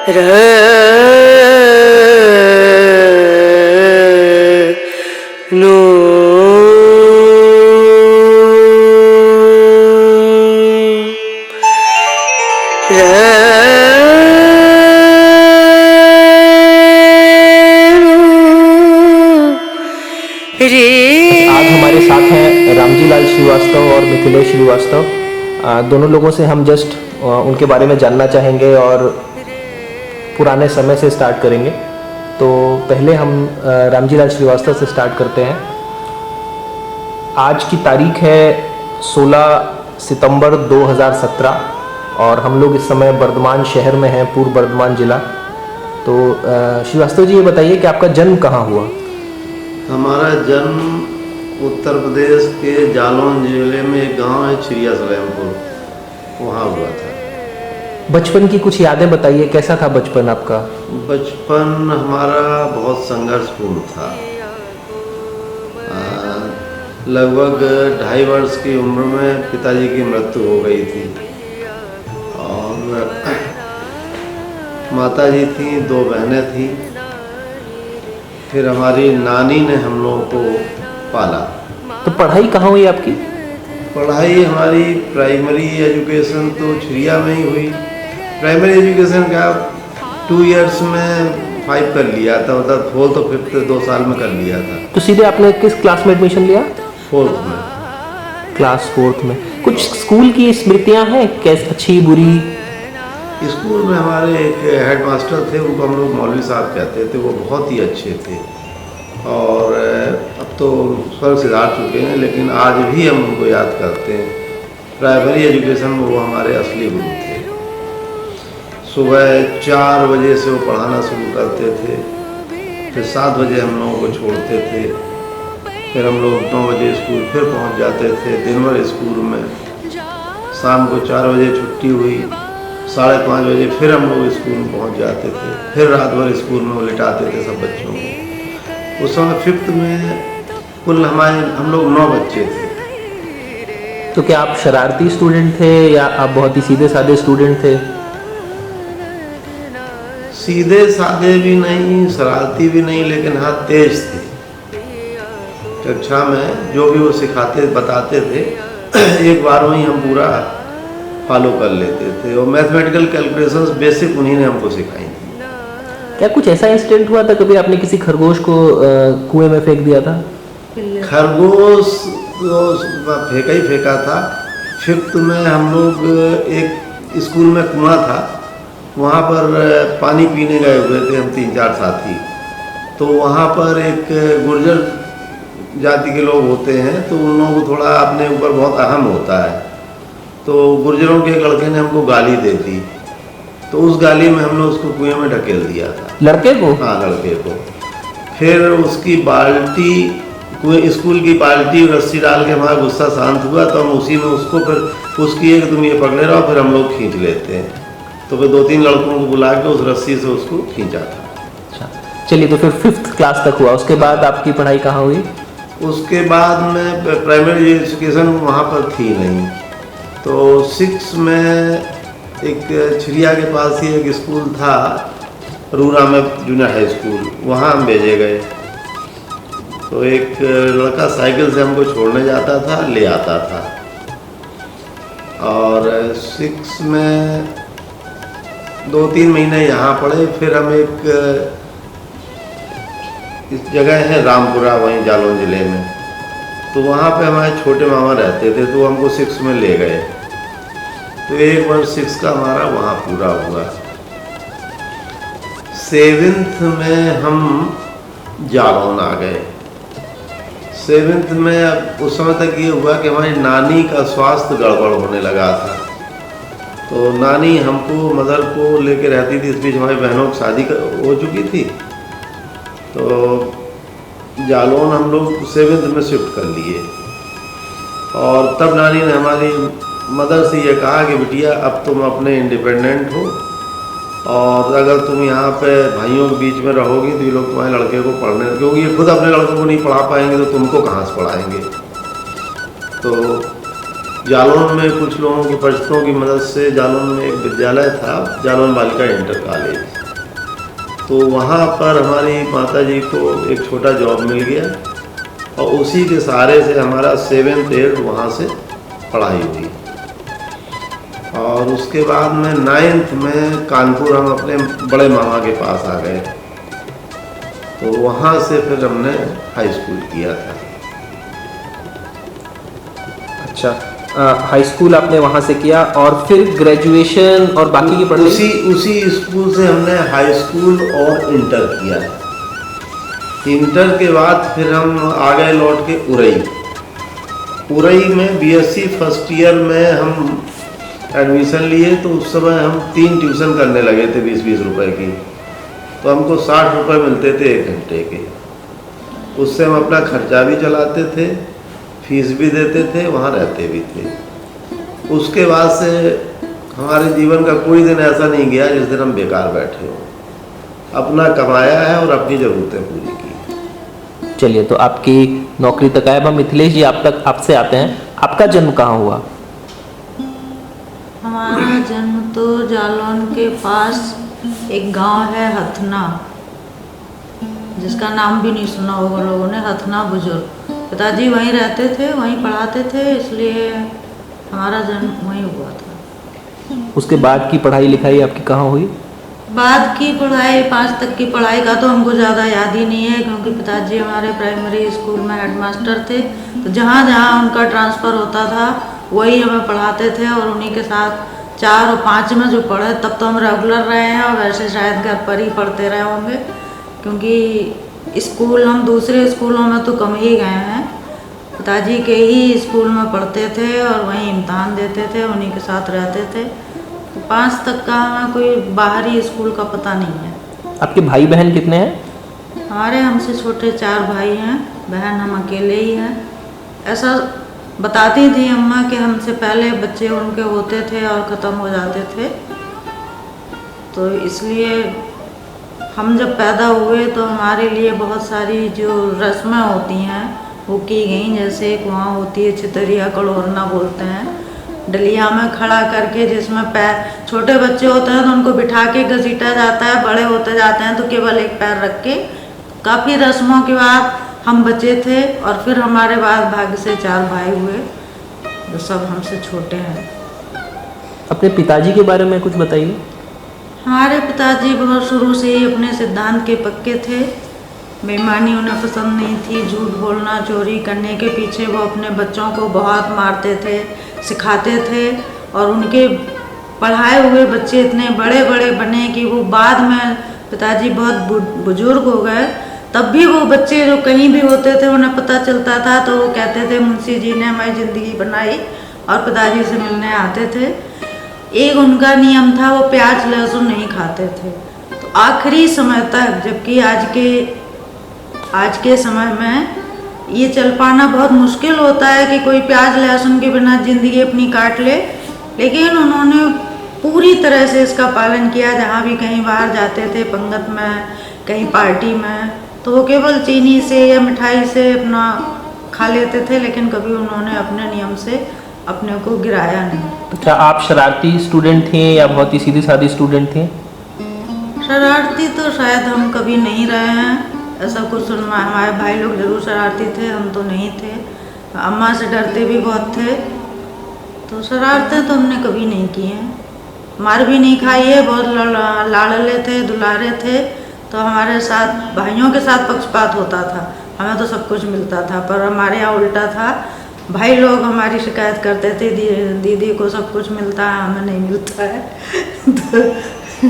No आज हमारे साथ हैं रामजीलाल श्रीवास्तव और मिथिलेश श्रीवास्तव। दोनों लोगों से हम जस्ट उनके बारे में जानना चाहेंगे और पुराने समय से स्टार्ट करेंगे। तो पहले हम रामजीलाल श्रीवास्तव से स्टार्ट करते हैं। आज की तारीख है 16 सितंबर 2017 और हम लोग इस समय बर्धमान शहर में हैं, पूर्व बर्धमान जिला। तो श्रीवास्तव जी, ये बताइए कि आपका जन्म कहाँ हुआ? हमारा जन्म उत्तर प्रदेश के जालौन जिले में एक गांव है छिरिया सलेमपुर, वहाँ हुआ था। बचपन की कुछ यादें बताइए, कैसा था बचपन आपका? बचपन हमारा बहुत संघर्षपूर्ण था। लगभग 2.5 वर्ष की उम्र में पिताजी की मृत्यु हो गई थी और माताजी थी, 2 बहनें थी। फिर हमारी नानी ने हम लोगों को पाला। तो पढ़ाई कहाँ हुई आपकी? पढ़ाई हमारी प्राइमरी एजुकेशन तो छिरिया में ही हुई। प्राइमरी एजुकेशन का 2 इयर्स में 5 कर लिया था, मतलब 4th और 5th 2 साल में कर लिया था। तो सीधे आपने किस क्लास में एडमिशन लिया? 4th में। क्लास 4th में। कुछ स्कूल की स्मृतियाँ हैं, कैसे, अच्छी बुरी? स्कूल में हमारे एक हेडमास्टर थे, उनको हम लोग मौलवी साहब कहते थे। वो बहुत ही अच्छे थे और अब तो स्वर्ग सिधार चुके हैं, लेकिन आज भी हम उनको याद करते हैं। प्राइमरी एजुकेशन में वो हमारे असली गुरु थे। सुबह 4 बजे से वो पढ़ाना शुरू करते थे, फिर 7 बजे हम लोगों को छोड़ते थे। फिर हम लोग 9 बजे स्कूल फिर पहुंच जाते थे, दिन भर स्कूल में। शाम को 4 बजे छुट्टी हुई, 5:30 बजे फिर हम लोग स्कूल में पहुंच जाते थे। फिर रात भर स्कूल में वो लिटाते थे सब बच्चों को। उस समय 5th में कुल हम लोग 9 बच्चे थे। तो क्या आप शरारती स्टूडेंट थे या आप बहुत ही सीधे साधे स्टूडेंट थे? सीधे साधे भी नहीं, शरारती भी नहीं, लेकिन हाँ तेज थे। कक्षा में जो भी वो सिखाते बताते थे एक बार वहीं हम पूरा फॉलो कर लेते थे। और मैथमेटिकल कैलकुलेशंस बेसिक उन्हीं ने हमको सिखाई थी। क्या कुछ ऐसा इंसिडेंट हुआ था, कभी आपने किसी खरगोश को कुएं में फेंक दिया था? खरगोश तो फेंका ही फेंका था। 5th में हम लोग एक स्कूल में कुआं था, वहाँ पर पानी पीने गए हुए थे हम 3-4 साथी। तो वहाँ पर एक गुर्जर जाति के लोग होते हैं, तो उन लोगों को थोड़ा अपने ऊपर बहुत अहम होता है। तो गुर्जरों के एक लड़के ने हमको गाली दे दी, तो उस गाली में हमने उसको कुएं में ढकेल दिया था। लड़के को? हाँ, लड़के को। फिर उसकी बाल्टी, स्कूल की बाल्टी रस्सी डाल के हमारा गुस्सा शांत हुआ, तो हम उसी में उसको फिर उसकी एक तुम ये पकड़े रहो, फिर हम लोग खींच लेते हैं। तो फिर 2-3 लड़कों को बुला के उस रस्सी से उसको खींचा था। अच्छा, चलिए। तो फिर 5th क्लास तक हुआ, उसके बाद आपकी पढ़ाई कहाँ हुई? उसके बाद में प्राइमरी एजुकेशन वहाँ पर थी नहीं, तो 6 में एक छिरिया के पास ही एक स्कूल था, रूरा में जूनियर हाई स्कूल, वहाँ हम भेजे गए। तो एक लड़का साइकिल से हमको छोड़ने जाता था, ले आता था। और 6 में 2-3 महीने यहाँ पढ़े। फिर हम एक इस जगह है रामपुरा, वहीं जालौन जिले में, तो वहाँ पे हमारे छोटे मामा रहते थे, तो हमको 6 में ले गए। तो 1 वर्ष 6 का हमारा वहाँ पूरा हुआ। 7th में हम जालौन आ गए। 7th में अब उस समय तक ये हुआ कि हमारी नानी का स्वास्थ्य गड़बड़ होने लगा था। तो नानी हमको, मदर को लेके रहती थी। इस बीच हमारी बहनों की शादी हो चुकी थी, तो जालौन हम लोग 7th में शिफ्ट कर लिए। और तब नानी ने हमारी मदर से ये कहा कि बिटिया, अब तुम अपने इंडिपेंडेंट हो, और अगर तुम यहाँ पे भाइयों के बीच में रहोगी तो ये लोग तुम्हारे लड़के को पढ़ने, क्योंकि ये खुद अपने लड़कों को नहीं पढ़ा पाएंगे तो तुमको कहाँ से पढ़ाएंगे। तो जालौन में कुछ लोगों के परिचितों की मदद से जालौन में एक विद्यालय था, जालौन बालिका इंटर कॉलेज, तो वहाँ पर हमारी माता जी को एक छोटा जॉब मिल गया और उसी के सहारे से हमारा 7th 8th वहाँ से पढ़ाई हुई। और उसके बाद में 9th में कानपुर हम अपने बड़े मामा के पास आ गए, तो वहाँ से फिर हमने हाई स्कूल किया था। अच्छा, हाई स्कूल आपने वहाँ से किया और फिर ग्रेजुएशन और बाकी की पढ़ाई उसी स्कूल से हमने हाई स्कूल और इंटर किया। इंटर के बाद फिर हम आ गए लौट के उरई में बीएससी फर्स्ट ईयर में हम एडमिशन लिए। तो उस समय हम 3 ट्यूशन करने लगे थे 20-20 रुपए की, तो हमको 60 रुपये मिलते थे 1 घंटे के। उससे हम अपना खर्चा भी चलाते थे, फीस भी देते थे, वहाँ रहते भी थे। उसके बाद से हमारे जीवन का कोई दिन ऐसा नहीं गया जिस दिन हम बेकार बैठे हो। अपना कमाया है और अपनी ज़रूरतें पूरी की। चलिए, तो आपकी नौकरी तक आए। अब हम मिथिलेश जी आपसे आते हैं। आपका जन्म कहाँ हुआ? हमारा जन्म तो जालौन के पास एक गांव है हथना, जिसका नाम भी नहीं सुना होगा लोगों ने, हथना बुजुर्ग। पिताजी वहीं रहते थे, वहीं पढ़ाते थे, इसलिए हमारा जन्म वहीं हुआ था। उसके बाद की पढ़ाई लिखाई आपकी कहाँ हुई? बाद की पढ़ाई 5 तक की पढ़ाई का तो हमको ज़्यादा याद ही नहीं है, क्योंकि पिताजी हमारे प्राइमरी स्कूल में हेडमास्टर थे। तो जहाँ जहाँ उनका ट्रांसफ़र होता था वही हमें पढ़ाते थे, और उन्हीं के साथ 4 और 5 में जो पढ़े तब तो हम रेगुलर रहे हैं, और वैसे शायद घर पर ही पढ़ते रहे होंगे, क्योंकि स्कूल हम दूसरे स्कूलों में तो कम ही गए हैं। पिताजी के ही स्कूल में पढ़ते थे और वहीं इम्तहान देते थे, उन्हीं के साथ रहते थे। तो 5 तक का हमें कोई बाहरी स्कूल का पता नहीं है। आपके भाई बहन कितने हैं? हमारे हमसे छोटे 4 भाई हैं, बहन हम अकेले ही हैं। ऐसा बताती थी अम्मा कि हमसे पहले बच्चे उनके होते थे और ख़त्म हो जाते थे, तो इसलिए हम जब पैदा हुए तो हमारे लिए बहुत सारी जो रस्में होती हैं वो की गई। जैसे एक वहाँ होती है छितरिया कड़ोरना बोलते हैं, डलिया में खड़ा करके, जिसमें पैर छोटे बच्चे होते हैं तो उनको बिठा के घसीटा जाता है, बड़े होते जाते हैं तो केवल एक पैर रख के। काफ़ी रस्मों के बाद हम बचे थे, और फिर हमारे बाद भाग्य से 4 भाई हुए जो सब हमसे छोटे हैं। अपने पिताजी के बारे में कुछ बताइए। हमारे पिताजी बहुत शुरू से ही अपने सिद्धांत के पक्के थे। बेईमानी उन्हें पसंद नहीं थी, झूठ बोलना, चोरी करने के पीछे वो अपने बच्चों को बहुत मारते थे, सिखाते थे। और उनके पढ़ाए हुए बच्चे इतने बड़े बड़े बने कि वो बाद में पिताजी बहुत बुजुर्ग हो गए, तब भी वो बच्चे जो कहीं भी होते थे उन्हें पता चलता था तो वो कहते थे मुंशी जी ने हमारी ज़िंदगी बनाई, और पिताजी से मिलने आते थे। एक उनका नियम था, वो प्याज लहसुन नहीं खाते थे। तो आखिरी समय तक, जबकि आज के समय में ये चल पाना बहुत मुश्किल होता है कि कोई प्याज लहसुन के बिना ज़िंदगी अपनी काट ले, लेकिन उन्होंने पूरी तरह से इसका पालन किया। जहाँ भी कहीं बाहर जाते थे, पंगत में, कहीं पार्टी में, तो वो केवल चीनी से या मिठाई से अपना खा लेते थे, लेकिन कभी उन्होंने अपने नियम से अपने को गिराया नहीं। अच्छा, आप शरारती स्टूडेंट थे या बहुत ही सीधी सादी स्टूडेंट थे? शरारती तो शायद हम कभी नहीं रहे हैं, ऐसा कुछ सुनना। हमारे भाई लोग जरूर शरारती थे, हम तो नहीं थे। अम्मा से डरते भी बहुत थे, तो शरारतें तो हमने कभी नहीं की हैं। मार भी नहीं खाई है, बहुत लाड़ले थे, दुलारे थे। तो हमारे साथ भाइयों के साथ पक्षपात होता था, हमें तो सब कुछ मिलता था, पर हमारे यहाँ उल्टा था। भाई लोग हमारी शिकायत करते थे, दीदी को सब कुछ मिलता है, हमें नहीं मिलता है। तो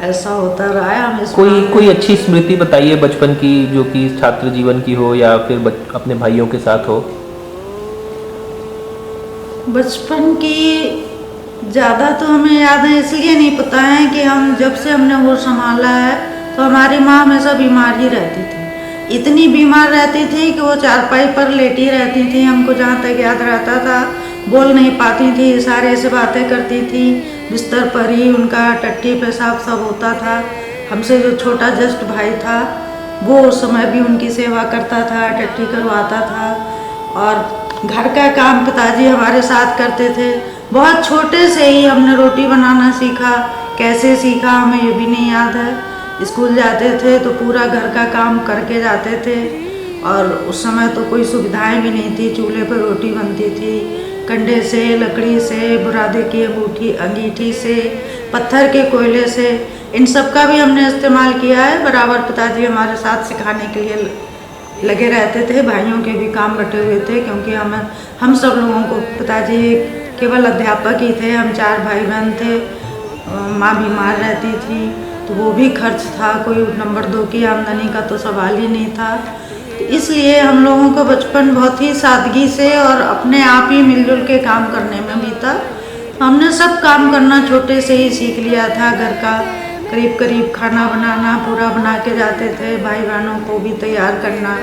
ऐसा होता रहा है। हम कोई अच्छी स्मृति बताइए बचपन की, जो कि छात्र जीवन की हो या फिर अपने भाइयों के साथ हो। बचपन की ज़्यादा तो हमें याद है, इसलिए नहीं पता है कि हम जब से हमने वो संभाला है तो हमारी माँ हमेशा बीमार ही रहती थी। इतनी बीमार रहती थी कि वो चारपाई पर लेटी रहती थी। हमको जहाँ तक याद रहता था, बोल नहीं पाती थी, इशारे से बातें करती थी। बिस्तर पर ही उनका टट्टी पेशाब सब होता था। हमसे जो छोटा जस्ट भाई था वो उस समय भी उनकी सेवा करता था, टट्टी करवाता था। और घर का काम पिताजी हमारे साथ करते थे। बहुत छोटे से ही हमने रोटी बनाना सीखा, कैसे सीखा हमें ये भी नहीं याद है, स्कूल जाते थे तो पूरा घर का काम करके जाते थे, और उस समय तो कोई सुविधाएं भी नहीं थी। चूल्हे पर रोटी बनती थी, कंडे से, लकड़ी से, बुरादे की अंगीठी से, पत्थर के कोयले से, इन सब का भी हमने इस्तेमाल किया है। बराबर पिताजी हमारे साथ सिखाने के लिए लगे रहते थे। भाइयों के भी काम बटे हुए थे, क्योंकि हम सब लोगों को, पिताजी केवल अध्यापक ही थे, हम 4 भाई बहन थे। माँ बीमार रहती थी तो वो भी खर्च था, कोई नंबर 2 की आमदनी का तो सवाल ही नहीं था। तो इसलिए हम लोगों का बचपन बहुत ही सादगी से और अपने आप ही मिलजुल के काम करने में बीता। हमने सब काम करना छोटे से ही सीख लिया था। घर का करीब करीब खाना बनाना पूरा बना के जाते थे, भाई बहनों को भी तैयार करना।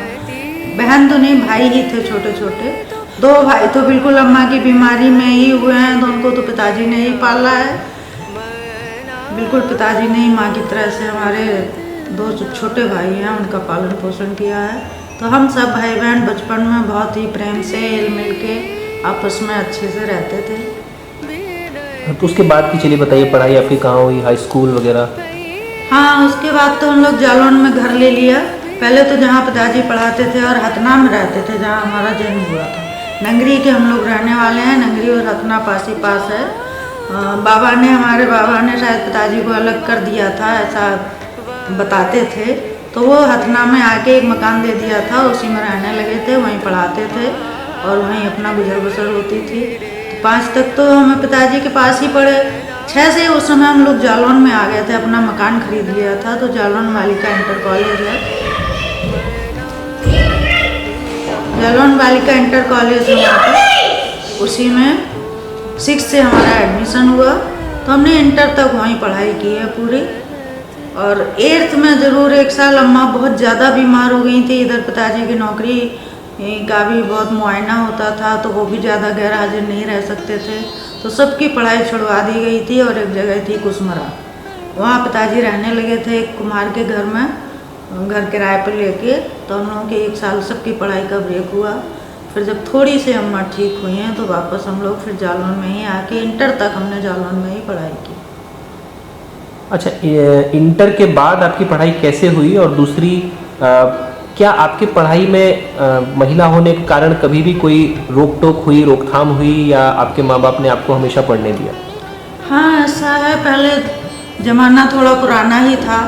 बहन तो नहीं, भाई ही थे छोटे छोटे। 2 भाई तो बिल्कुल अम्मा की बीमारी में ही हुए हैं, तो उनको तो पिताजी ने ही पाला है। बिल्कुल पिताजी ने ही माँ की तरह से हमारे 2 छोटे भाई हैं, उनका पालन पोषण किया है। तो हम सब भाई बहन बचपन में बहुत ही प्रेम से हिल मिल के आपस में अच्छे से रहते थे। तो उसके बाद की चलिए बताइए, पढ़ाई आपकी कहाँ हुई, हाई स्कूल वगैरह? हाँ, उसके बाद तो हम लोग जालौन में घर ले लिया। पहले तो जहाँ पिताजी पढ़ाते थे और हतना में रहते थे, जहाँ हमारा जन्म हुआ था। नंगरी के हम लोग रहने वाले हैं, नंगरी और हतना पास ही पास है। हमारे बाबा ने शायद पिताजी को अलग कर दिया था, ऐसा बताते थे। तो वो हतना में आके एक मकान दे दिया था, उसी में रहने लगे थे, वहीं पढ़ाते थे और वहीं अपना गुजर बसर होती थी। 5 तक तो हमें पिताजी के पास ही पढ़े। 6 से उस समय हम लोग जालौन में आ गए थे, अपना मकान खरीद लिया था। तो जालौन बालिका इंटर कॉलेज है, जालौन बालिका इंटर कॉलेज है वहाँ पर, उसी में 6 से हमारा एडमिशन हुआ। तो हमने इंटर तक वहीं पढ़ाई की है पूरी। और 8th में ज़रूर 1 साल अम्मा बहुत ज़्यादा बीमार हो गई थी। इधर पिताजी की नौकरी का भी बहुत मुआयना होता था, तो वो भी ज़्यादा गैर हाजिर नहीं रह सकते थे। तो सबकी पढ़ाई छुड़वा दी गई थी और एक जगह थी कुसमरा, वहाँ पिताजी रहने लगे थे एक कुम्हार के घर में, घर किराए पर लेके। तो हम लोगों के 1 साल सबकी पढ़ाई का ब्रेक हुआ। फिर जब थोड़ी सी अम्मा ठीक हुई हैं तो वापस हम लोग फिर जालौन में ही आके इंटर तक हमने जालौन में ही पढ़ाई की। अच्छा, इंटर के बाद आपकी पढ़ाई कैसे हुई? और दूसरी, क्या आपकी पढ़ाई में महिला होने के कारण कभी भी कोई रोक टोक हुई, रोकथाम हुई, या आपके माँ बाप ने आपको हमेशा पढ़ने दिया? हाँ, ऐसा है, पहले ज़माना थोड़ा पुराना ही था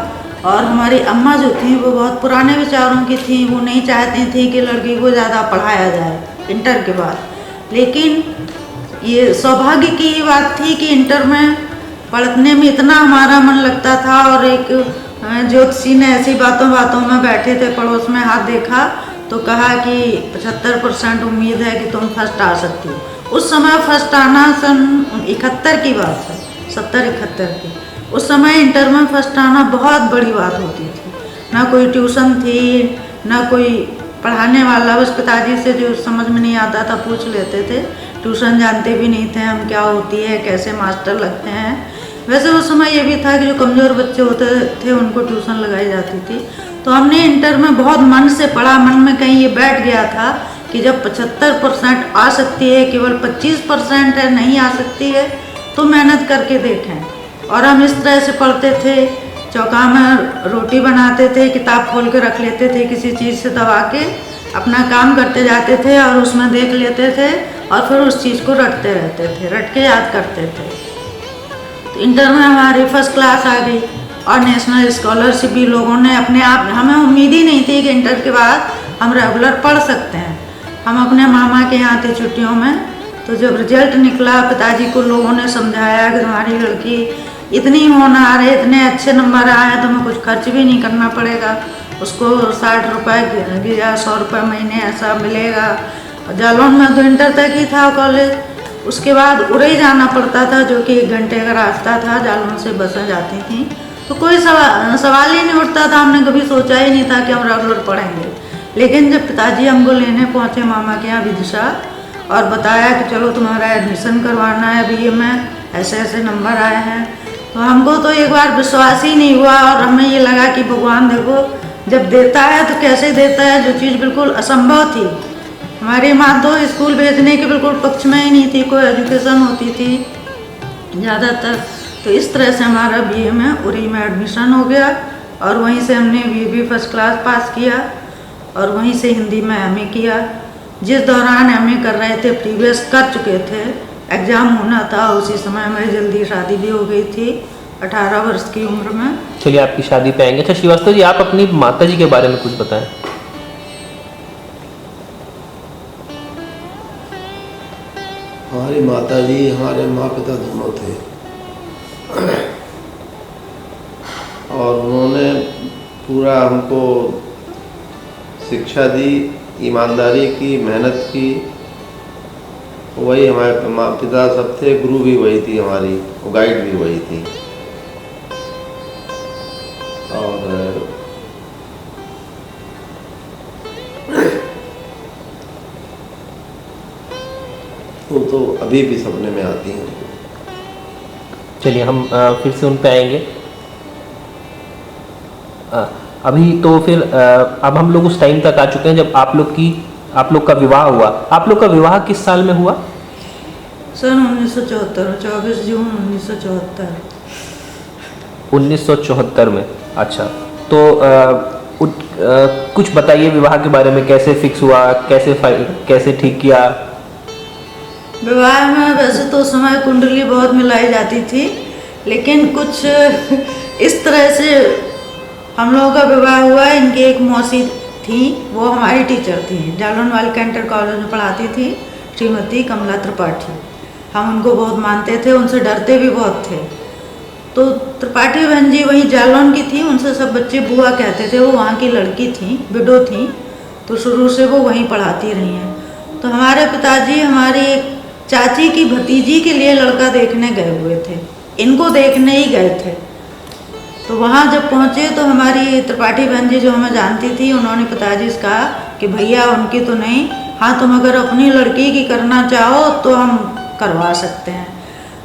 और हमारी अम्मा जो थी वो बहुत पुराने विचारों की थी। वो नहीं चाहती थी कि लड़की को ज़्यादा पढ़ाया जाए इंटर के बाद। लेकिन ये सौभाग्य की बात थी कि इंटर में पढ़ने में इतना हमारा मन लगता था। और एक ज्योतिषी ने ऐसी बातों में बैठे थे, पड़ोस में हाथ देखा तो कहा कि 75% उम्मीद है कि तुम फर्स्ट आ सकती हो। उस समय फर्स्ट आना सन 71 की बात है, 70-71 की। उस समय इंटर में फर्स्ट आना बहुत बड़ी बात होती थी। ना कोई ट्यूशन थी, ना कोई पढ़ाने वाला, बस पिताजी से जो समझ में नहीं आता था पूछ लेते थे। ट्यूशन जानते भी नहीं थे हम क्या होती है, कैसे मास्टर लगते हैं। वैसे उस समय ये भी था कि जो कमज़ोर बच्चे होते थे उनको ट्यूशन लगाई जाती थी। तो हमने इंटर में बहुत मन से पढ़ा, मन में कहीं ये बैठ गया था कि जब 75% आ सकती है, केवल 25% है नहीं आ सकती है, तो मेहनत करके देखें। और हम इस तरह से पढ़ते थे, चौका में रोटी बनाते थे, किताब खोल के रख लेते थे, किसी चीज़ से दबा के अपना काम करते जाते थे और उसमें देख लेते थे और फिर उस चीज़ को रटते रहते थे, रट के याद करते थे। तो इंटर में हमारी फर्स्ट क्लास आ गई और नेशनल स्कॉलरशिप भी लोगों ने अपने आप, हमें उम्मीद ही नहीं थी कि इंटर के बाद हम रेगुलर पढ़ सकते हैं। हम अपने मामा के यहाँ थे छुट्टियों में, तो जब रिजल्ट निकला पिताजी को लोगों ने समझाया कि तुम्हारी लड़की इतनी होनहार है, इतने अच्छे नंबर आए हैं, तुम्हें कुछ खर्च भी नहीं करना पड़ेगा, उसको 60 रुपये या 100 रुपये महीने ऐसा मिलेगा। जालौन में तो इंटर तक ही था कॉलेज, उसके बाद उड़ई जाना पड़ता था, जो कि 1 घंटे का रास्ता था। जालौन से बसें जाती थी, तो कोई सवाल ही नहीं उठता था। हमने कभी सोचा ही नहीं था कि हम रेगुलर पढ़ेंगे। लेकिन जब पिताजी हमको लेने पहुँचे मामा के यहाँ विदिशा और बताया कि चलो तुम्हारा एडमिशन करवाना है बीए में, ऐसे ऐसे नंबर आए हैं, तो हमको तो एक बार विश्वास ही नहीं हुआ। और हमें ये लगा कि भगवान देखो जब देता है तो कैसे देता है, जो चीज़ बिल्कुल असंभव थी। हमारी माँ तो स्कूल भेजने के बिल्कुल पक्ष में ही नहीं थी, कोई एजुकेशन होती थी ज़्यादातर। तो इस तरह से हमारा बीए में उरी में एडमिशन हो गया और वहीं से हमने BA फर्स्ट क्लास पास किया और वहीं से हिंदी में MA किया। जिस दौरान MA कर रहे थे, प्रीवियस कर चुके थे, एग्ज़ाम होना था, उसी समय मेरी जल्दी शादी भी हो गई थी 18 वर्ष की उम्र में। चलिए आपकी शादी पे आएंगे। अच्छा श्रीवास्तव जी, आप अपनी माता जी के बारे में कुछ बताएं। हमारी माता जी हमारे माँ पिता दोनों थे और उन्होंने पूरा हमको शिक्षा दी, ईमानदारी की, मेहनत की। वही हमारे माँ पिता सब थे, गुरु भी वही थी हमारी, गाइड भी वही थी। और वो तो अभी भी सपने में आती हैं। चलिए हम फिर से उन पे आएंगे। अभी तो फिर अब हम लोग उस टाइम तक आ चुके हैं जब आप लोग का विवाह हुआ। आप लोग का विवाह किस साल में हुआ? सन 1974, 24 जून 1974। 1974 में। अच्छा, तो कुछ बताइए विवाह के बारे में, कैसे फिक्स हुआ, कैसे ठीक किया? विवाह में वैसे तो समय कुंडली बहुत मिलाई जाती थी, लेकिन कुछ इस तरह से हम लोगों का विवाह हुआ। इनकी एक मौसी थी, वो हमारी टीचर थी, जालौनवाल कैंटर कॉलेज में पढ़ाती थी, श्रीमती कमला त्रिपाठी। हम उनको बहुत मानते थे, उनसे डरते भी बहुत थे। तो त्रिपाठी बहन जी वहीं जालौन की थी, उनसे सब बच्चे बुआ कहते थे। वो वहाँ की लड़की थी, विडो थी, तो शुरू से वो वहीं पढ़ाती रही हैं। तो हमारे पिताजी हमारी चाची की भतीजी के लिए लड़का देखने गए हुए थे, इनको देखने ही गए थे। तो वहाँ जब पहुँचे तो हमारी त्रिपाठी बहन जी जो हमें जानती थी, उन्होंने पिताजी से कहा कि भैया उनकी तो नहीं, हाँ तुम अगर अपनी लड़की की करना चाहो तो हम करवा सकते हैं।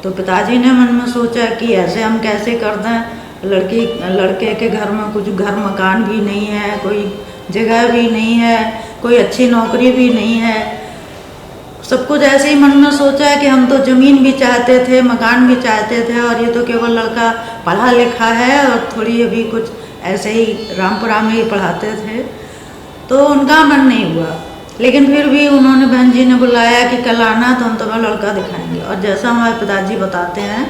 तो पिताजी ने मन में सोचा कि ऐसे हम कैसे कर दें, लड़के के घर में कुछ घर मकान भी नहीं है, कोई जगह भी नहीं है, कोई अच्छी नौकरी भी नहीं है। सब कुछ ऐसे ही मन में सोचा कि हम तो ज़मीन भी चाहते थे, मकान भी चाहते थे, और ये तो केवल लड़का पढ़ा लिखा है और थोड़ी अभी कुछ ऐसे ही रामपुरा में ही पढ़ाते थे। तो उनका मन नहीं हुआ, लेकिन फिर भी उन्होंने बहन जी ने बुलाया कि कल आना तो हम तुम्हें लड़का दिखाएंगे। और जैसा हमारे पिताजी बताते हैं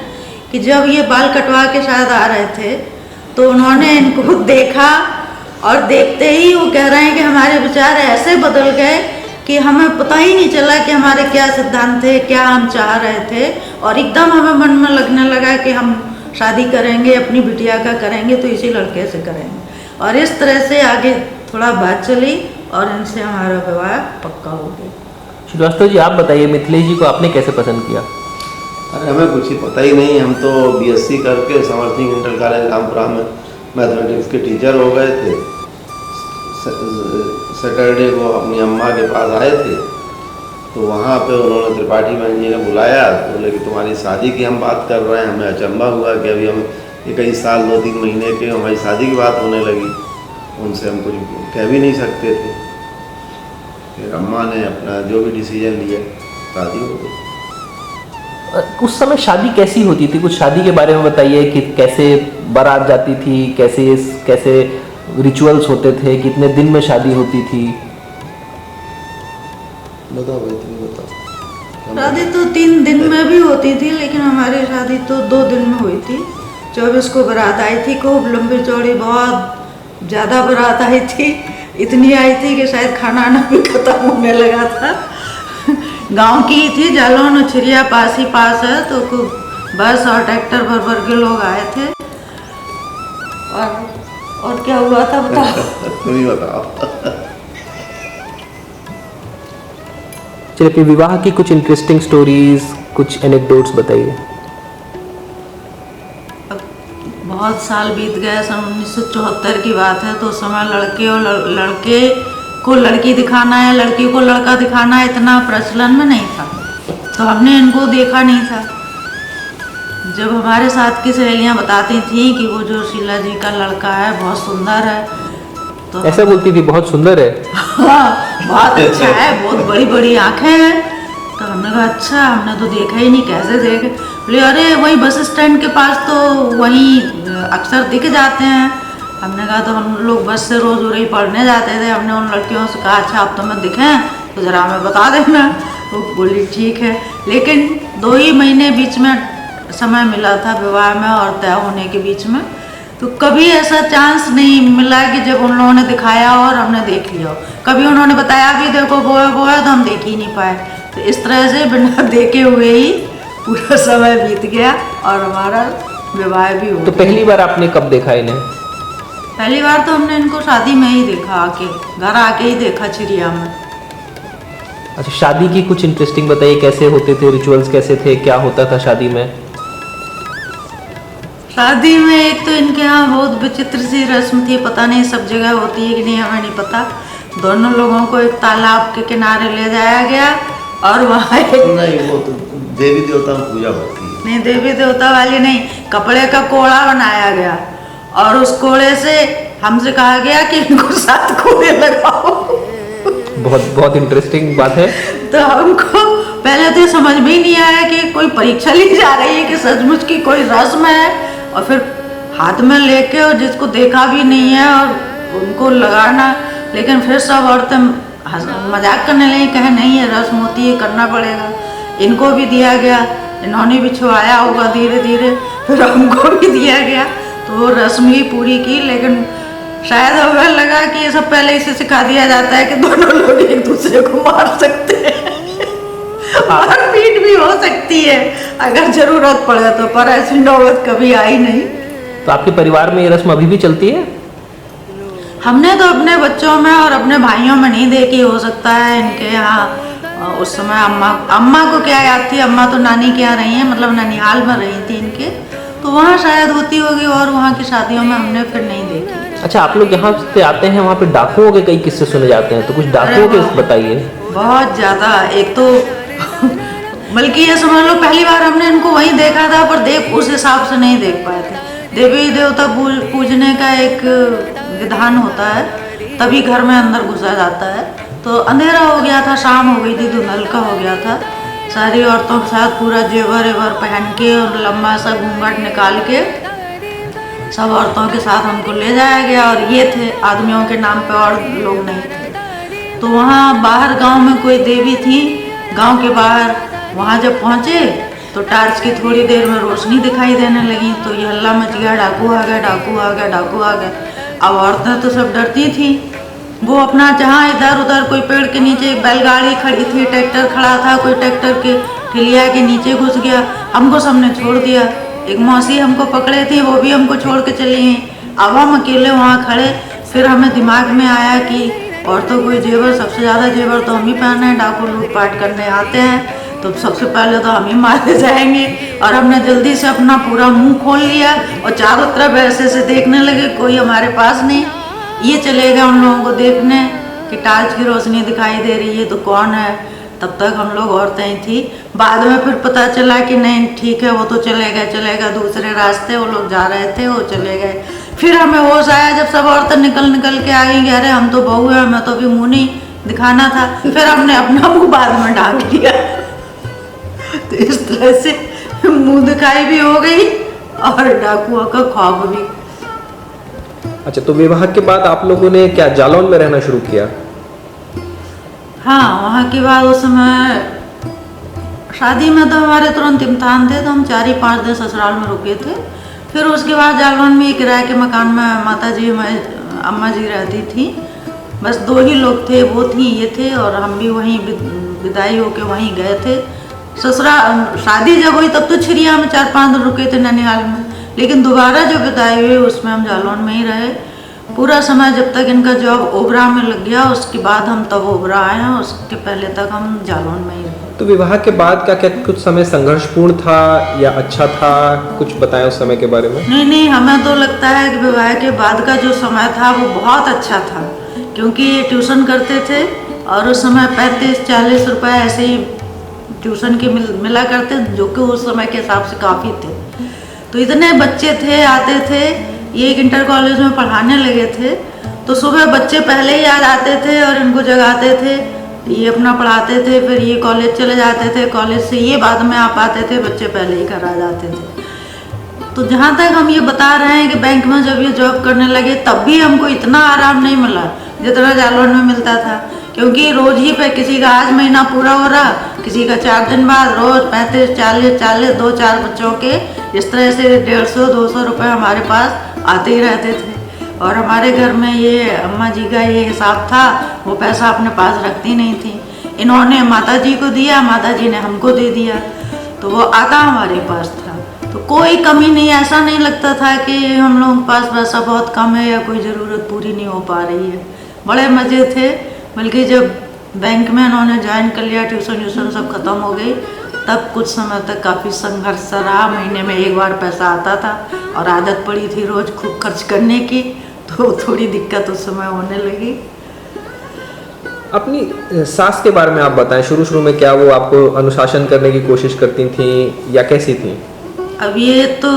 कि जब ये बाल कटवा के शायद आ रहे थे तो उन्होंने इनको देखा और देखते ही वो कह रहे हैं कि हमारे विचार ऐसे बदल गए कि हमें पता ही नहीं चला कि हमारे क्या सिद्धांत थे, क्या हम चाह रहे थे, और एकदम हमें मन में लगने लगा कि हम शादी करेंगे, अपनी बिटिया का करेंगे तो इसी लड़के से करेंगे। और इस तरह से आगे थोड़ा बात चली और इनसे हमारा विवाह पक्का हो गया। श्रीवास्तव जी, आप बताइए मिथिलेश जी को आपने कैसे पसंद किया? अरे हमें कुछ ही पता ही नहीं, हम तो BSc करके समर सिंह इंटर कॉलेज रामपुरा में मैथमेटिक्स के टीचर हो गए थे। सैटरडे को अपनी अम्मा के पास आए थे, तो वहाँ पे उन्होंने त्रिपाठी बहन जी ने बुलाया, बोले कि तुम्हारी शादी की हम बात कर रहे हैं। हमें अचंभा हुआ कि अभी हम 21 साल 2-3 महीने के हमारी शादी की बात होने लगी। उनसे हम कुछ कह भी नहीं सकते थे। फिर अम्मा ने अपना जो भी डिसीजन लिया, शादी हो गई। उस समय शादी कैसी होती थी? कुछ शादी के बारे में बताइए कि कैसे बारात जाती थी, कैसे रिचुअल्स होते थे, कितने दिन में शादी होती थी? बताओ भाई, तुम बताओ। शादी तो 3 दिन में भी होती थी, लेकिन हमारी शादी तो 2 दिन में हुई थी। 24 को बारात आई थी, खूब लंबी चौड़ी, बहुत ज़्यादा बारात आई थी। इतनी आई थी कि शायद खाना आना भी खत्म होने लगा था। गांव की ही थी, जालौन छिरिया पास है, तो खूब बस और ट्रैक्टर भर के लोग आए थे। और क्या हुआ था बताओ। तुम ही बताओ। चलिए, विवाह की कुछ इंटरेस्टिंग स्टोरीज, कुछ एनेक्डोट्स बताइए। बहुत साल बीत गए, सन 1974 की बात है। तो उस समय लड़के को लड़की दिखाना है, लड़की को लड़का दिखाना है, इतना प्रचलन में नहीं था, तो हमने इनको देखा नहीं था। जब हमारे साथ की सहेलियां बताती थी कि वो जो शीला जी का लड़का है बहुत सुंदर है, तो ऐसा बोलती थी, बहुत सुंदर है। हाँ, बहुत अच्छा है, बहुत बड़ी बड़ी आंखें हैं। तो हमने कहा अच्छा, हमने तो देखा ही नहीं, कैसे देखे? बोले अरे वही बस स्टैंड के पास तो वहीं अक्सर दिख जाते हैं। हमने कहा तो हम लोग बस से रोज़ उरे ही पढ़ने जाते थे। हमने उन लड़कियों से कहा अच्छा आप तुम्हें दिखें तो ज़रा हमें बता देना। वो बोली ठीक है। लेकिन 2 ही महीने बीच में समय मिला था विवाह में और तय होने के बीच में, तो कभी ऐसा चांस नहीं मिला कि जब उन लोगों ने दिखाया और हमने देख लिया। कभी उन्होंने बताया भी देखो वो है तो हम देख ही नहीं पाए। तो इस तरह से बिना देखे हुए ही पूरा समय बीत गया और हमारा विवाह भी हो तो गया। पहली बार आपने कब देखा इन्हें? पहली बार तो हमने इनको शादी में ही देखा, आके घर आके ही देखा चिड़िया में। अच्छा, शादी की कुछ इंटरेस्टिंग बताइए, कैसे होते थे, रिचुअल्स कैसे थे, क्या होता था शादी में? शादी में एक तो इनके यहाँ बहुत विचित्र सी रस्म थी, पता नहीं सब जगह होती है कि नहीं हमें नहीं पता। दोनों लोगों को एक तालाब के किनारे ले जाया गया और वहाँ नहीं, वो तो देवी देवता में पूजा होती है। नहीं, देवी देवता वाली नहीं, कपड़े का कोड़ा बनाया गया और उस कोड़े से हमसे कहा गया कि इनको 7 कोड़े लगाओ। बहुत बहुत इंटरेस्टिंग बात है। तो हमको पहले तो समझ में ही नहीं आया कि कोई परीक्षा ली जा रही है कि सचमुच की कोई रस्म है, और फिर हाथ में लेके और जिसको देखा भी नहीं है और उनको लगाना। लेकिन फिर सब औरतें मजाक करने लगी, कहे नहीं ये रस्म होती है, करना पड़ेगा। इनको भी दिया गया, इन्होंने भी छुआया होगा धीरे धीरे, फिर हमको भी दिया गया। तो वो रस्म ही पूरी की। लेकिन शायद हमें लगा कि ये सब पहले इसे सिखा दिया जाता है कि दोनों लोग एक दूसरे को मार सकते हैं और पीट भी हो सकती है अगर जरूरत पड़े तो, पर ऐसी नौबत कभी आई नहीं। तो आपके परिवार में ये रस्म अभी भी चलती है? हमने तो अपने बच्चों में और अपने भाइयों में नहीं देखी, हो सकता है इनके यहाँ उस समय अम्मा को क्या याद थी, अम्मा तो नानी के यहाँ रही हैं, मतलब ननिहाल में रही थी इनके, तो वहाँ शायद होती होगी और वहाँ की शादियों में हमने फिर नहीं देखी। अच्छा, आप लोग यहाँ पे आते हैं, वहाँ पे डाकुओं के कई किस्से सुने जाते हैं, तो कुछ डाकुओं के बताइए। बहुत ज़्यादा। एक तो बल्कि ये समझ लो पहली बार हमने इनको वहीं देखा था, पर देख उस हिसाब से नहीं देख पाए थे। देवी देवता पूजने का एक विधान होता है, तभी घर में अंदर घुसा जाता है। तो अंधेरा हो गया था, शाम हो गई थी, धुंधलका हो गया था। सारी औरतों के साथ पूरा जेवर एवर पहन के और लंबा सा घूंघट निकाल के सब औरतों के साथ हमको ले जाया गया, और ये थे आदमियों के नाम पे, और लोग नहीं थे। तो वहाँ बाहर गांव में कोई देवी थी, गांव के बाहर। वहाँ जब पहुँचे तो टार्च की थोड़ी देर में रोशनी दिखाई देने लगी, तो ये हल्ला मच गया, डाकू आ गया, डाकू आ गया, डाकू आ गया। अब औरतें तो सब डरती थी, वो अपना जहाँ इधर उधर, कोई पेड़ के नीचे बैलगाड़ी खड़ी थी, ट्रैक्टर खड़ा था, कोई ट्रैक्टर के ठिलिया के नीचे घुस गया, हमको सबने छोड़ दिया। एक मौसी हमको पकड़े थी, वो भी हमको छोड़ के चली गई। अब हम अकेले वहाँ खड़े। फिर हमें दिमाग में आया कि औरतों को जेवर, सबसे ज़्यादा जेवर तो हम ही पहने हैं, डाकू लूटपाट करने आते हैं, तो सबसे पहले तो हम ही मारे जाएंगे। और हमने जल्दी से अपना पूरा मुंह खोल लिया और चारों तरफ ऐसे से देखने लगे, कोई हमारे पास नहीं। ये चले गए उन लोगों को देखने कि टार्च की रोशनी दिखाई दे रही है तो कौन है। तब तक हम लोग औरतें ही थी। बाद में फिर पता चला कि नहीं ठीक है, वो तो चले गए दूसरे रास्ते, वो लोग जा रहे थे, वो चले गए। फिर हमें होश आया जब सब औरतें निकल के आ गई, अरे हम तो बहू हैं, हमें तो अभी मुँह नहीं दिखाना था। फिर हमने अपना मुँह बाद में ढांक लिया। तो इस तरह से मुँह दिखाई भी हो गई और डाकुओं का खौफ भी। अच्छा, तो विवाह के बाद आप लोगों ने क्या जालौन में रहना शुरू किया? हाँ, वहाँ के बाद उस समय शादी में तो हमारे तुरंत इम्तहान थे, तो हम 4 ही 5 दिन ससुराल में रुके थे। फिर उसके बाद जालौन में एक किराए के मकान में माता जी, अम्मा जी रहती थी। बस 2 ही लोग थे, वो थी, ये थे, और हम भी वहीं विदाई होके वहीं गए थे। ससुराल शादी जब हुई तब तो छिरिया में 4-5 दिन रुके थे ननिहाल में, लेकिन दोबारा जो विदाई हुई उसमें हम जालौन में ही रहे पूरा समय, जब तक इनका जॉब ओबरा में लग गया। उसके बाद हम तब ओबरा आए हैं, उसके पहले तक हम जालौन में ही रहे। तो विवाह के बाद का क्या कुछ समय संघर्षपूर्ण था या अच्छा था? कुछ बताएं उस समय के बारे में। नहीं, हमें तो लगता है कि विवाह के बाद का जो समय था वो बहुत अच्छा था, क्योंकि ये ट्यूशन करते थे और उस समय 35-40 रुपये ऐसे ही ट्यूशन के मिला करते, जो कि उस समय के हिसाब से काफ़ी थे। तो इतने बच्चे थे, आते थे, ये एक इंटर कॉलेज में पढ़ाने लगे थे, तो सुबह बच्चे पहले ही आ जाते थे और इनको जगाते थे, ये अपना पढ़ाते थे, फिर ये कॉलेज चले जाते थे, कॉलेज से ये बाद में आ पाते थे, बच्चे पहले ही घर आ जाते थे। तो जहाँ तक हम ये बता रहे हैं कि बैंक में जब ये जॉब करने लगे तब भी हमको इतना आराम नहीं मिला जितना जालौन में मिलता था, क्योंकि रोज ही पे किसी का आज महीना पूरा हो रहा, किसी का 4 दिन बाद रोज 35-40 2-4 बच्चों के इस तरह से 150-200 रुपये हमारे पास आते ही रहते थे। और हमारे घर में ये अम्मा जी का ये हिसाब था, वो पैसा अपने पास रखती नहीं थी, इन्होंने माता जी को दिया, माता जी ने हमको दे दिया, तो वो आता हमारे पास था। तो कोई कमी नहीं, ऐसा नहीं लगता था कि हम लोगों के पास पैसा बहुत कम है या कोई ज़रूरत पूरी नहीं हो पा रही है। बड़े मज़े थे। बल्कि जब बैंक में उन्होंने ज्वाइन कर लिया, ट्यूशन व्यूशन सब ख़त्म हो गई, तब कुछ समय तक काफ़ी संघर्ष रहा। महीने में एक बार पैसा आता था और आदत पड़ी थी रोज़ खूब खर्च करने की, तो थोड़ी दिक्कत उस समय होने लगी। अपनी सास के बारे में आप बताएं, शुरू में क्या वो आपको अनुशासन करने की कोशिश करती थी या कैसी थी? अब ये तो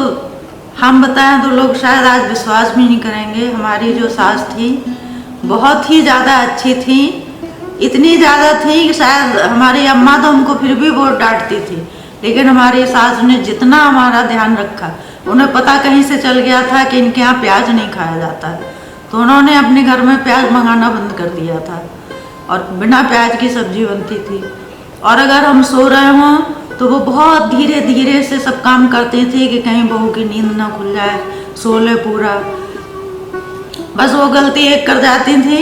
हम बताएं तो लोग शायद आज विश्वास भी नहीं करेंगे। हमारी जो सास थी बहुत ही ज़्यादा अच्छी थी, इतनी ज़्यादा थी कि शायद हमारी अम्मा तो हमको फिर भी बहुत डांटती थी, लेकिन हमारी सास ने जितना हमारा ध्यान रखा, उन्हें पता कहीं से चल गया था कि इनके यहाँ प्याज नहीं खाया जाता है, तो उन्होंने अपने घर में प्याज मंगाना बंद कर दिया था और बिना प्याज की सब्जी बनती थी। और अगर हम सो रहे हों तो वो बहुत धीरे धीरे से सब काम करती थी कि कहीं बहू की नींद ना खुल जाए, सो ले पूरा। बस वो गलती एक कर जाती थी,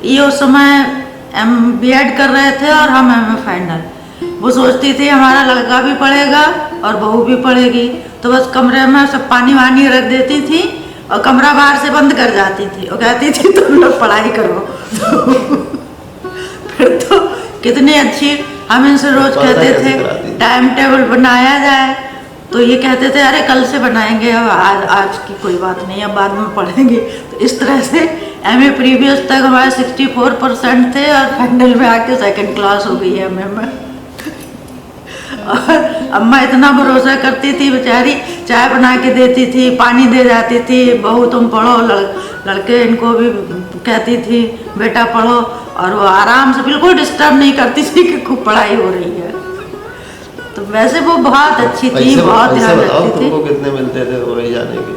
ये उस समय BEd कर रहे थे और हम MA फाइनल। वो सोचती थी हमारा लड़का भी पढ़ेगा और बहू भी पढ़ेगी, तो बस कमरे में सब पानी वानी रख देती थी और कमरा बाहर से बंद कर जाती थी और कहती थी तुम लोग पढ़ाई करो। फिर तो कितनी अच्छी, हम इनसे रोज कहते थे टाइम टेबल बनाया जाए, तो ये कहते थे अरे कल से बनाएंगे, अब आज की कोई बात नहीं, अब बाद में पढ़ेंगे। तो इस तरह से MA प्रीवियस तक हमारे 64% थे और फाइनल में आके 2nd क्लास हो गई है MA में। और अम्मा इतना भरोसा करती थी, बेचारी चाय बना के देती थी, पानी दे जाती थी, बहू तुम पढ़ो, लड़के इनको भी कहती थी बेटा पढ़ो, और वो आराम से बिल्कुल डिस्टर्ब नहीं करती थी कि खूब पढ़ाई हो रही है। तो वैसे वो बहुत अच्छी थी, बहुत ध्यान रखती थी। तुमको कितने मिलते थे वही जाने के?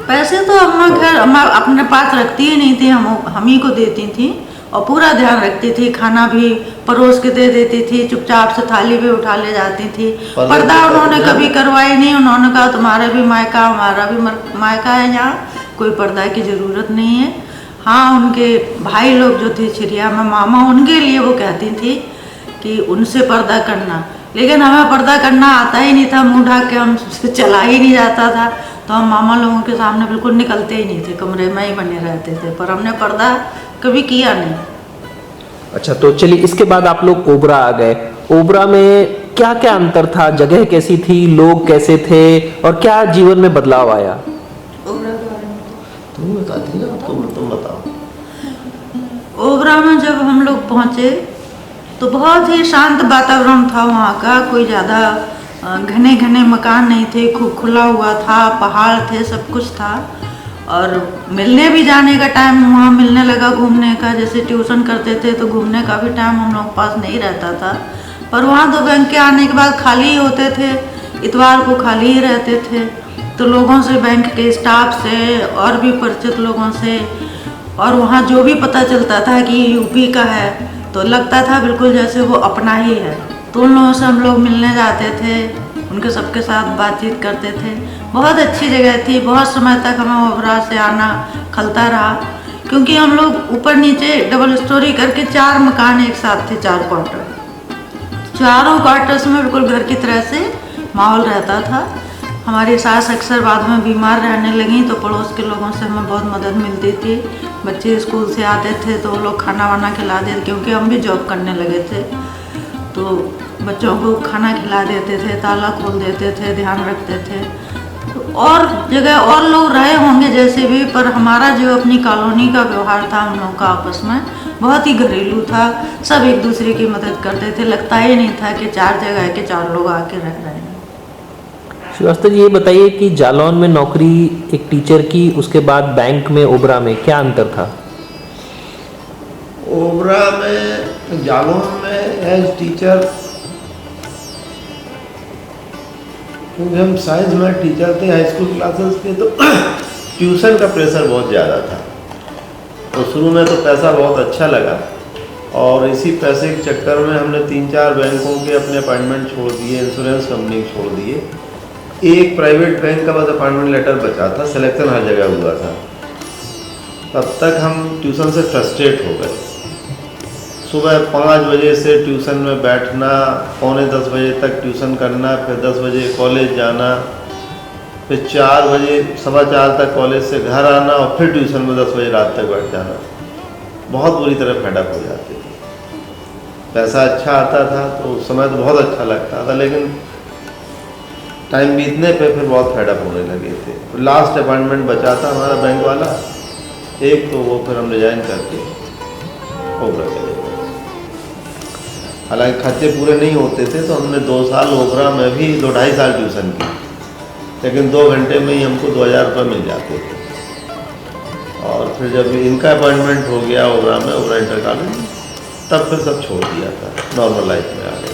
पैसे तो अम्मा खैर अम्मा अपने पास रखती ही नहीं थी, हम ही को देती थी और पूरा ध्यान रखती थी। खाना भी परोस के दे देती थी, चुपचाप से थाली भी उठा ले जाती थी। पर्दा उन्होंने कभी करवाई नहीं, उन्होंने कहा तुम्हारा भी मायका हमारा भी मायका है, यहाँ कोई पर्दा की ज़रूरत नहीं है। हाँ, उनके भाई लोग जो थे छिरिया में मामा, उनके लिए वो कहती थी कि उनसे पर्दा करना, लेकिन हमें पर्दा करना आता ही नहीं था, मुँह ढाक के हम चला ही नहीं जाता था, तो हम मामा लोगों के सामने बिल्कुल निकलते ही नहीं थे, कमरे में ही बने रहते थे, पर हमने पर्दा कभी किया नहीं। अच्छा, तो चलिए इसके बाद आप लोग ओबरा आ गए। ओबरा में क्या क्या अंतर था, जगह कैसी थी, लोग कैसे थे और क्या जीवन में बदलाव आया? तुम बताती ना, तुम बताओ। ओबरा में जब हम लोग पहुँचे तो बहुत ही शांत वातावरण था वहाँ का, कोई ज़्यादा घने घने मकान नहीं थे, खूब खुला हुआ था, पहाड़ थे, सब कुछ था। और मिलने भी जाने का टाइम वहाँ मिलने लगा, घूमने का, जैसे ट्यूशन करते थे तो घूमने का भी टाइम हम लोग पास नहीं रहता था, पर वहाँ तो बैंक के आने के बाद खाली ही होते थे, इतवार को खाली ही रहते थे। तो लोगों से, बैंक के स्टाफ से और भी परिचित लोगों से, और वहाँ जो भी पता चलता था कि यूपी का है तो लगता था बिल्कुल जैसे वो अपना ही है। तो उन लोगों से हम लोग मिलने जाते थे, उनके सबके साथ बातचीत करते थे। बहुत अच्छी जगह थी, बहुत समय तक हमें ओबरा से आना खलता रहा, क्योंकि हम लोग ऊपर नीचे डबल स्टोरी करके 4 मकान एक साथ थे, 4 क्वार्टर, चारों क्वार्टर्स में बिल्कुल घर की तरह से माहौल रहता था। हमारी सास अक्सर बाद में बीमार रहने लगी तो पड़ोस के लोगों से हमें बहुत मदद मिलती थी। बच्चे स्कूल से आते थे तो वो लोग खाना वाना खिला देते, क्योंकि हम भी जॉब करने लगे थे, तो बच्चों को खाना खिला देते थे, ताला खोल देते थे, ध्यान रखते थे। तो और जगह और लोग रहे होंगे जैसे भी, पर हमारा जो अपनी कॉलोनी का व्यवहार था हम लोग का आपस में बहुत ही घरेलू था, सब एक दूसरे की मदद करते थे, लगता ही नहीं था कि 4 जगह के 4 लोग आके रह रहे हैं। श्रीवास्तव जी, ये बताइए कि जालौन में नौकरी एक टीचर की, उसके बाद बैंक में, ओबरा में क्या अंतर था? ओबरा में, जालौन में एज टीचर क्योंकि हम साइंस में टीचर थे हाई स्कूल क्लासेस के, तो ट्यूशन का प्रेशर बहुत ज़्यादा था। तो शुरू में तो पैसा बहुत अच्छा लगा और इसी पैसे के चक्कर में हमने 3-4 बैंकों के अपने अपॉइंटमेंट छोड़ दिए, इंश्योरेंस कंपनी छोड़ दिए। एक प्राइवेट बैंक का बस अपॉइंटमेंट लेटर बचा था, सिलेक्शन हर जगह हुआ था। तब तक हम ट्यूशन से फ्रस्ट्रेट हो गए। सुबह 5 बजे से ट्यूशन में बैठना, पौने 10 बजे तक ट्यूशन करना, फिर 10 बजे कॉलेज जाना, फिर 4 बजे 4:15 तक कॉलेज से घर आना और फिर ट्यूशन में 10 बजे रात तक बैठ जाना। बहुत बुरी तरह फेडअप हो जाते थे। पैसा अच्छा आता था तो उस समय तो बहुत अच्छा लगता था, लेकिन टाइम बीतने पे फिर बहुत फेडअप होने लगे थे। लास्ट अपॉइंटमेंट बचा था हमारा बैंक वाला एक, तो वो फिर हम रिजाइन करके ओबरा चले गए। हालांकि खर्चे पूरे नहीं होते थे, तो हमने 2 साल ओबरा में भी 2-2.5 साल ट्यूशन की, लेकिन 2 घंटे में ही हमको 2000 रुपये मिल जाते थे। और फिर जब इनका अपॉइंटमेंट हो गया ओबरा में, ओबरा इंटर कॉलेज, तब फिर सब छोड़ दिया था, नॉर्मल लाइफ में आ गए।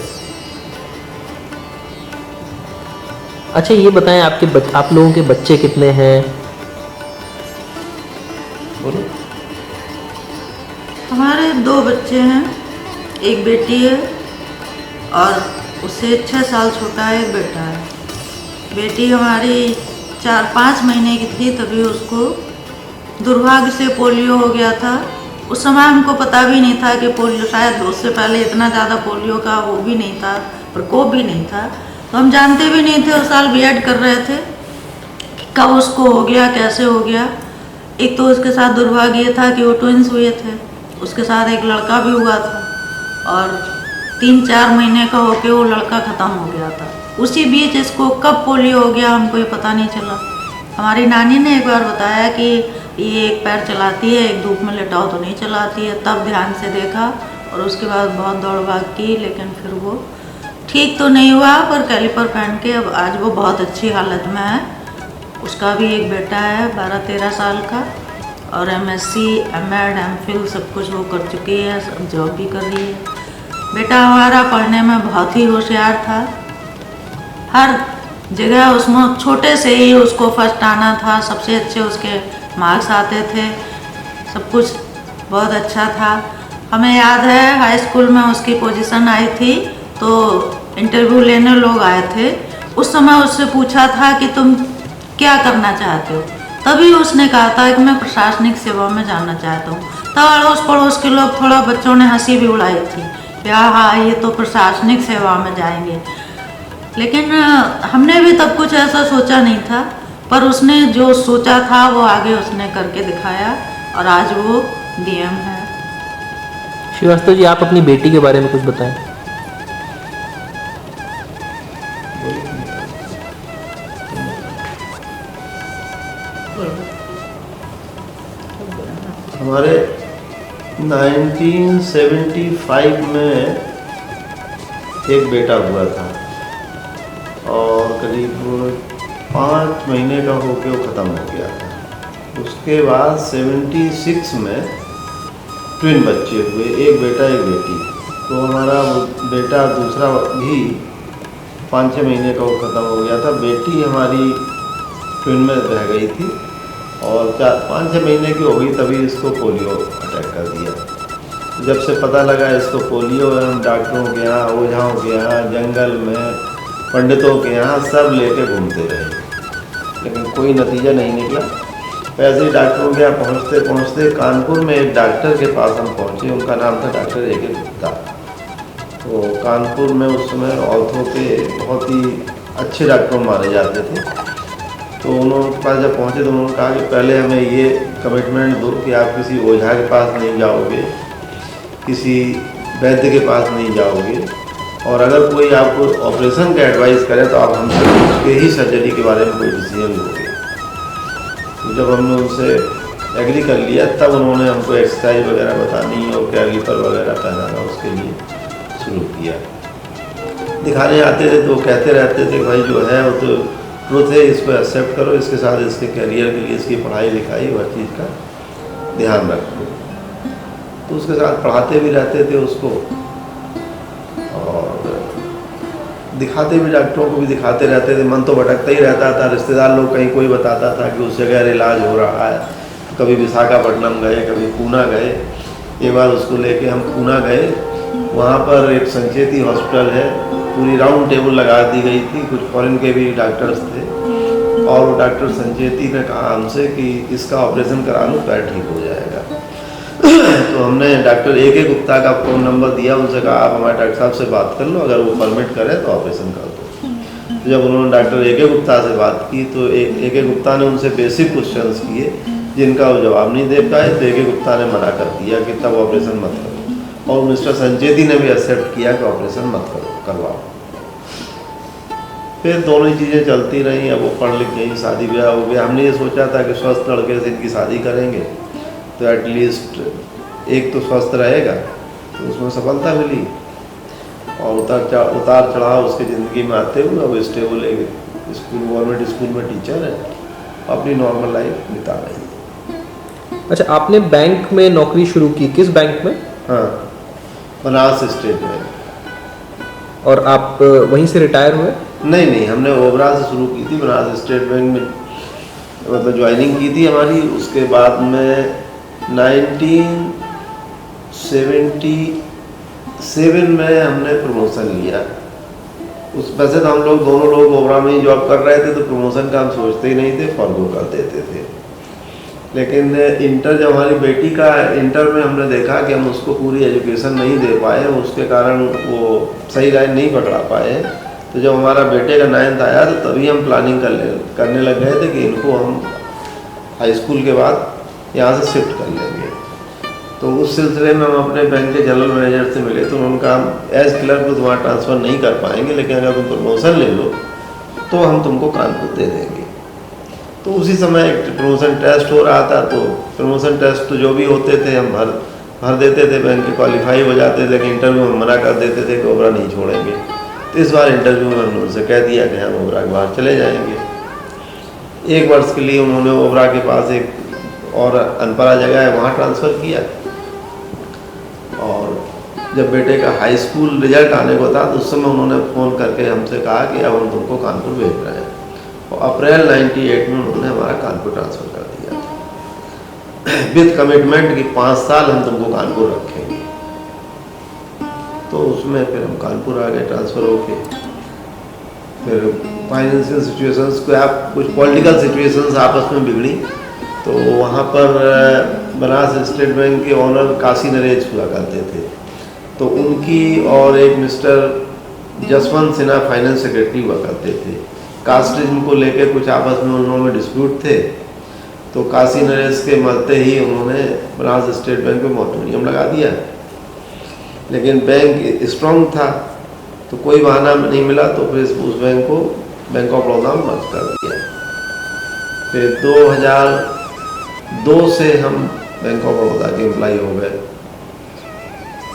अच्छा ये बताएं, आप लोगों के बच्चे कितने हैं? बोलो। हमारे 2 बच्चे हैं, एक बेटी है और उससे 6 साल छोटा है एक बेटा है। बेटी हमारी 4-5 महीने की थी, तभी उसको दुर्भाग्य से पोलियो हो गया था। उस समय हमको पता भी नहीं था कि पोलियो, शायद उससे पहले इतना ज़्यादा पोलियो का वो भी नहीं था, प्रकोप भी नहीं था, तो हम जानते भी नहीं थे। उस साल बीएड कर रहे थे, कब उसको हो गया, कैसे हो गया। एक तो उसके साथ दुर्भाग्य ये था कि वो ट्विंस हुए थे, उसके साथ एक लड़का भी हुआ था और 3-4 महीने का होके वो लड़का ख़त्म हो गया था। उसी बीच इसको कब पोलियो हो गया हमको ये पता नहीं चला। हमारी नानी ने एक बार बताया कि ये एक पैर चलाती है, एक धूप में लेटाओ तो नहीं चलाती है। तब ध्यान से देखा और उसके बाद बहुत दौड़ भाग की, लेकिन फिर वो ठीक तो नहीं हुआ, पर कैलिपर पहन के अब आज वो बहुत अच्छी हालत में है। उसका भी एक बेटा है 12-13 साल का और MSc, M.Ed, M.Phil सब कुछ वो कर चुकी है, सब जॉब भी कर रही है। बेटा हमारा पढ़ने में बहुत ही होशियार था, हर जगह उसमें छोटे से ही उसको फर्स्ट आना था, सबसे अच्छे उसके मार्क्स आते थे, सब कुछ बहुत अच्छा था। हमें याद है हाई स्कूल में उसकी पोजीशन आई थी तो इंटरव्यू लेने लोग आए थे। उस समय उससे पूछा था कि तुम क्या करना चाहते हो, तभी उसने कहा था कि मैं प्रशासनिक सेवा में जाना चाहता हूँ। तब अड़ोस पड़ोस के लोग, थोड़ा बच्चों ने हंसी भी उड़ाई थी, हाँ ये तो प्रशासनिक सेवा में जाएंगे। लेकिन हमने भी तब कुछ ऐसा सोचा नहीं था, पर उसने जो सोचा था वो आगे उसने करके दिखाया और आज वो DM है। श्रीवास्तव जी, आप अपनी बेटी के बारे में कुछ बताएं। हमारे 1975 में एक बेटा हुआ था और करीब 5 महीने का होके वो ख़त्म हो गया था। उसके बाद 76 में ट्विन बच्चे हुए, एक बेटा एक बेटी। तो हमारा बेटा दूसरा भी 5-6 महीने का वो ख़त्म हो गया था। बेटी हमारी ट्विन में रह गई थी और 4-5-6 महीने की हो गई तभी इसको पोलियो अटैक कर दिया। जब से पता लगा इसको पोलियो है, हम डॉक्टरों के यहाँ, ओझाओं के यहाँ, जंगल में पंडितों के यहाँ सब लेके घूमते रहे, लेकिन कोई नतीजा नहीं निकला। ऐसे ही डॉक्टरों के यहाँ पहुँचते पहुँचते कानपुर में एक डॉक्टर के पास हम पहुँचे, उनका नाम था डॉक्टर A.K. गुप्ता। तो कानपुर में उस समय ऑर्थो के बहुत ही अच्छे डॉक्टर माने जाते थे। तो उन्होंने पास जब पहुँचे तो उन्होंने कहा कि पहले हमें ये कमिटमेंट दो कि आप किसी ओझा के पास नहीं जाओगे, किसी वैद्य के पास नहीं जाओगे, और अगर कोई आपको ऑपरेशन का एडवाइस करे तो आप हमसे पूछ के ही सर्जरी के बारे में कोई डिसीजन लोगे। तो जब हमने उनसे एग्री कर लिया तब उन्होंने हमको एक्सरसाइज वगैरह बतानी और कैलिपर वगैरह पहनाना उसके लिए शुरू किया। दिखाने आते थे तो कहते रहते थे भाई जो है वो तो ट्रुथ है, इसको एक्सेप्ट करो, इसके साथ इसके करियर के लिए इसकी पढ़ाई लिखाई हर चीज़ का ध्यान रखो। तो उसके साथ पढ़ाते भी रहते थे उसको और दिखाते भी, डॉक्टरों को भी दिखाते रहते थे। मन तो भटकता ही रहता था। रिश्तेदार लोग कहीं कोई बताता था कि उस जगह इलाज हो रहा है। कभी विशाखापट्टनम गए, कभी पूना गए। एक बार उसको लेके हम पूना गए, वहाँ पर एक संचेती हॉस्पिटल है, पूरी राउंड टेबल लगा दी गई थी, कुछ फॉरेन के भी डॉक्टर्स थे, और वो डॉक्टर संचेती ने कहा हमसे कि इसका ऑपरेशन करा लो, पैर ठीक हो जाएगा। तो हमने डॉक्टर A.K. गुप्ता का फ़ोन नंबर दिया, उनसे कहा आप हमारे डॉक्टर साहब से बात कर लो, अगर वो परमिट करें तो ऑपरेशन कर दो। तो जब उन्होंने डॉक्टर A.K. गुप्ता से बात की तो A.K. गुप्ता ने उनसे बेसिक क्वेश्चंस किए, जिनका वो जवाब नहीं दे पाए। तो A.K. गुप्ता ने मना कर दिया कि तब ऑपरेशन मत करो, और मिस्टर संचेती ने भी एक्सेप्ट किया कि ऑपरेशन मत करो, करवाओ। फिर दोनों ही चीज़ें चलती रहीं। अब वो पढ़ लिख गई, शादी ब्याह हो गया। हमने ये सोचा था कि स्वस्थ लड़के से इनकी शादी करेंगे तो एटलीस्ट एक तो स्वस्थ रहेगा, तो उसमें सफलता मिली। और उतार चढ़ाव उसकी ज़िंदगी में आते हुए अब स्टेबल एक स्कूल, गवर्नमेंट स्कूल में टीचर है, अपनी नॉर्मल लाइफ बिता रही है। अच्छा, आपने बैंक में नौकरी शुरू की, किस बैंक में? हाँ, बनारस स्टेट बैंक। और आप वहीं से रिटायर हुए? नहीं, हमने ओबरा से शुरू की थी, बनारस स्टेट बैंक में मतलब ज्वाइनिंग की थी हमारी। उसके बाद में 1977 में हमने प्रमोशन लिया। वैसे तो हम लोग दोनों लोग ओबरा में ही जॉब कर रहे थे, तो प्रमोशन का हम सोचते ही नहीं थे, फॉरगो कर देते थे। लेकिन इंटर जब हमारी बेटी का इंटर में हमने देखा कि हम उसको पूरी एजुकेशन नहीं दे पाए, उसके कारण वो सही लाइन नहीं पकड़ा पाए। तो जब हमारा बेटे का 9th आया तो तभी हम प्लानिंग करने लग गए थे कि इनको हम हाई स्कूल के बाद यहाँ से शिफ्ट कर लेंगे। तो उस सिलसिले में हम अपने बैंक के जनरल मैनेजर से मिले, तो उन्होंने कहा एज क्लर्क को तुम्हारा ट्रांसफ़र नहीं कर पाएंगे, लेकिन अगर तुम प्रमोशन ले लो तो हम तुमको कानपुर दे देंगे। तो उसी समय एक प्रमोशन टेस्ट हो रहा था, तो प्रमोशन टेस्ट तो जो भी होते थे हम भर देते थे, बैंक के क्वालिफाई हो जाते थे, लेकिन इंटरव्यू में मना कर देते थे कि ओबरा नहीं छोड़ेंगे। तो इस बार इंटरव्यू में हमने उनसे कह दिया कि हम ओबरा के बाहर चले जाएंगे। 1 वर्ष के लिए उन्होंने ओबरा के पास एक और अनपरा जगह है, वहाँ ट्रांसफ़र किया। और जब बेटे का हाई स्कूल रिजल्ट आने को था तो उस समय उन्होंने फ़ोन करके हमसे कहा कि अब हम तुमको कानपुर भेज रहे हैं। और अप्रैल 98 में उन्होंने हमारा कानपुर ट्रांसफ़र कर दिया था, विद कमिटमेंट कि 5 साल हम तुमको कानपुर रखेंगे। तो उसमें फिर हम कानपुर आ गए ट्रांसफ़र होके। फिर फाइनेंशियल सिचुएशंस को कुछ पॉलिटिकल सिचुएशंस आपस में बिगड़ी, तो वहाँ पर बनारस स्टेट बैंक के ऑनर काशी नरेश हुआ करते थे, तो उनकी और एक mister Jaswant Sinha finance secretary हुआ करते थे। कास्टिज्म को लेके कुछ आपस में उन लोगों में डिस्प्यूट थे, तो काशी नरेश के मरते ही उन्होंने बनारस स्टेट बैंक में मोरेटोरियम लगा दिया। लेकिन बैंक स्ट्रॉन्ग था, तो कोई बहाना नहीं मिला, तो फिर उस बैंक को बैंक ऑफ बड़ौदा में मर्ज कर दिया। फिर 2002 से हम बैंक ऑफ बड़ौदा के एम्प्लॉय हो गए,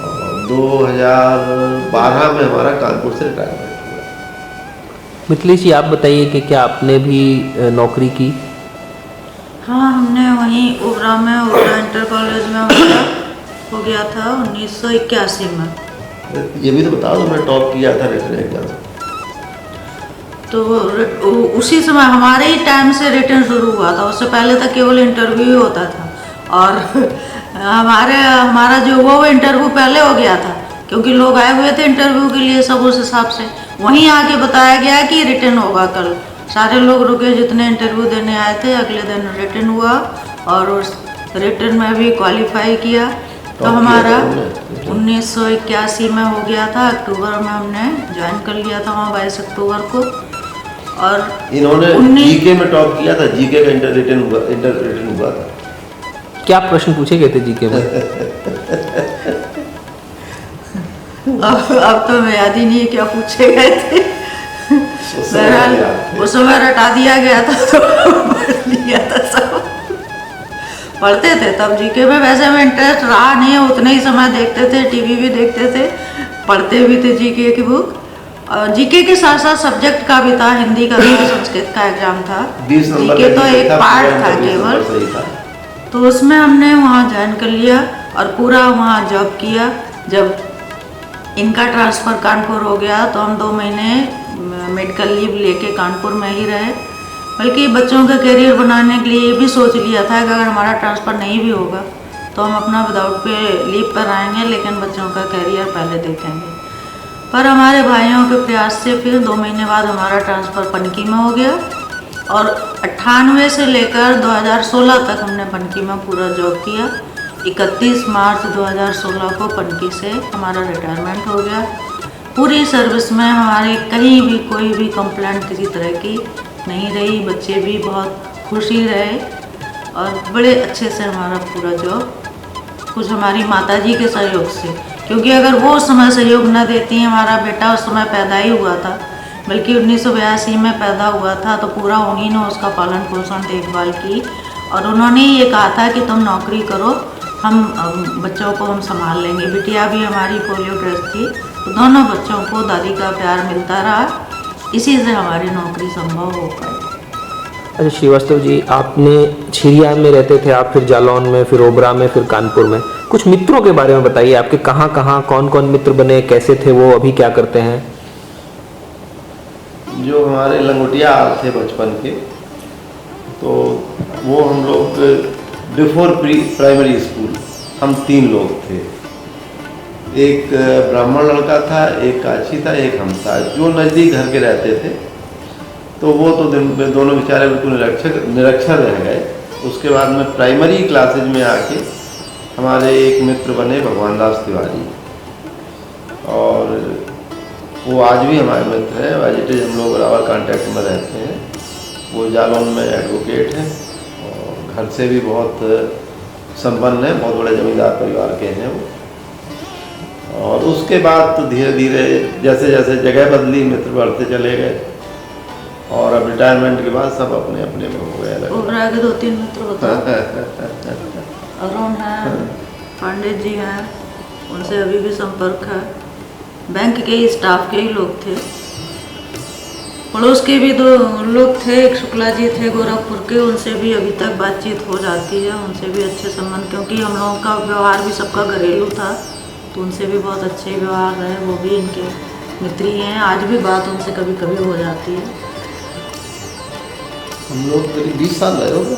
और 2012 में हमारा कानपुर से रिटायरमेंट हुआ। मिथिलेश जी, आप बताइए कि क्या आपने भी नौकरी की? हाँ, हमने वहीं ओबरा में, ओबरा इंटर कॉलेज में हो गया था 1981 में। ये भी तो बताओ, तुमने टॉप किया था रिटन एग्जाम। तो उसी समय हमारे ही टाइम से रिटन शुरू हुआ था, उससे पहले तक केवल इंटरव्यू ही होता था। और हमारा जो वो इंटरव्यू पहले हो गया था, क्योंकि लोग आए हुए थे इंटरव्यू के लिए, सब उस हिसाब से वहीं आके बताया गया कि रिटन होगा कल। सारे लोग रुके जितने इंटरव्यू देने आए थे, अगले दिन रिटन हुआ और उस रिटन में भी क्वालिफाई किया। तो हमारा 1981 में हो गया था, अक्टूबर में हमने ज्वाइन कर लिया था वहाँ 22 अक्टूबर को। और इन्होंने जीके में टॉप किया था, जीके का इंटर रिटन हुआ था। क्या प्रश्न पूछे गए थे जीके में? अब तो मैं याद ही नहीं है क्या पूछे गए थे। बहरहाल उस समय रटा दिया गया था, तो पढ़ लिया था सब। पढ़ते थे तब जीके में, वैसे हमें इंटरेस्ट रहा नहीं, उतने ही समय देखते थे, टीवी भी देखते थे, पढ़ते भी थे जीके की बुक। और जीके के साथ साथ सब्जेक्ट का भी था, हिंदी का भी, संस्कृत का एग्जाम था। जीके तो एक पार्ट था केवल, तो उसमें हमने वहाँ ज्वाइन कर लिया और पूरा वहाँ जॉब किया। जब इनका ट्रांसफ़र कानपुर हो गया तो हम 2 महीने मेडिकल लीव लेके कानपुर में ही रहे। बल्कि बच्चों का करियर बनाने के लिए ये भी सोच लिया था कि अगर हमारा ट्रांसफ़र नहीं भी होगा तो हम अपना विदाउट पे लीव पर आएंगे, लेकिन बच्चों का करियर पहले देखेंगे। पर हमारे भाइयों के प्रयास से फिर 2 महीने बाद हमारा ट्रांसफ़र पनकी में हो गया और 98 से लेकर 2016 तक हमने पनकी में पूरा जॉब किया। 31 मार्च 2016 को पनकी से हमारा रिटायरमेंट हो गया। पूरी सर्विस में हमारे कहीं भी कोई भी कंप्लेंट किसी तरह की नहीं रही। बच्चे भी बहुत खुशी रहे और बड़े अच्छे से हमारा पूरा जॉब, कुछ हमारी माताजी के सहयोग से, क्योंकि अगर वो उस समय सहयोग न देती, हमारा बेटा उस समय पैदा ही हुआ था, बल्कि 1982 में पैदा हुआ था, तो पूरा उन्हीं ने उसका पालन पोषण देखभाल की और उन्होंने ये कहा था कि तुम नौकरी करो, हम बच्चों को हम संभाल लेंगे। बिटिया भी हमारी पोलियो टेस्ट थी, तो दोनों बच्चों को दादी का प्यार मिलता रहा, इसी से हमारी नौकरी संभव हो पाई। अच्छा श्रीवास्तव जी, आपने छिरिया में रहते थे आप, फिर जालौन में, फिर ओबरा में, फिर कानपुर में। कुछ मित्रों के बारे में बताइए, आपके कहाँ कहाँ कौन कौन मित्र बने, कैसे थे वो, अभी क्या करते हैं? जो हमारे लंगोटिया थे बचपन के, तो वो हम लोग बिफोर प्राइमरी स्कूल हम 3 लोग थे। एक ब्राह्मण लड़का था, एक काची था, एक हम था, जो नज़दीक घर के रहते थे। तो वो तो दोनों बेचारे बिल्कुल निरक्षर रह गए। उसके बाद में प्राइमरी क्लासेज में आके हमारे एक मित्र बने भगवान दास तिवारी, और वो आज भी हमारे मित्र हैं। वाजिटेज हम लोग बराबर कांटेक्ट में रहते हैं। वो जालौन में एडवोकेट हैं और घर से भी बहुत संपन्न है, बहुत बड़े जमींदार परिवार के हैं वो। और उसके बाद तो धीरे धीरे जैसे जैसे जगह बदली, मित्र बढ़ते चले गए और अब रिटायरमेंट के बाद सब अपने अपने में हो गए। ओबरा के 2-3 मित्र होते अरुण हैं, पांडे जी हैं, उनसे अभी भी संपर्क है। बैंक के ही स्टाफ के ही लोग थे। पड़ोस के भी 2 लोग थे, एक शुक्ला जी थे गोरखपुर के, उनसे भी अभी तक बातचीत हो जाती है, उनसे भी अच्छे संबंध, क्योंकि हम लोगों का व्यवहार भी सबका घरेलू था, तो उनसे भी बहुत अच्छे व्यवहार रहे। वो भी इनके मित्र ही हैं, आज भी बात उनसे कभी कभी हो जाती है। हम लोग करीब 20 साल रहे होगा।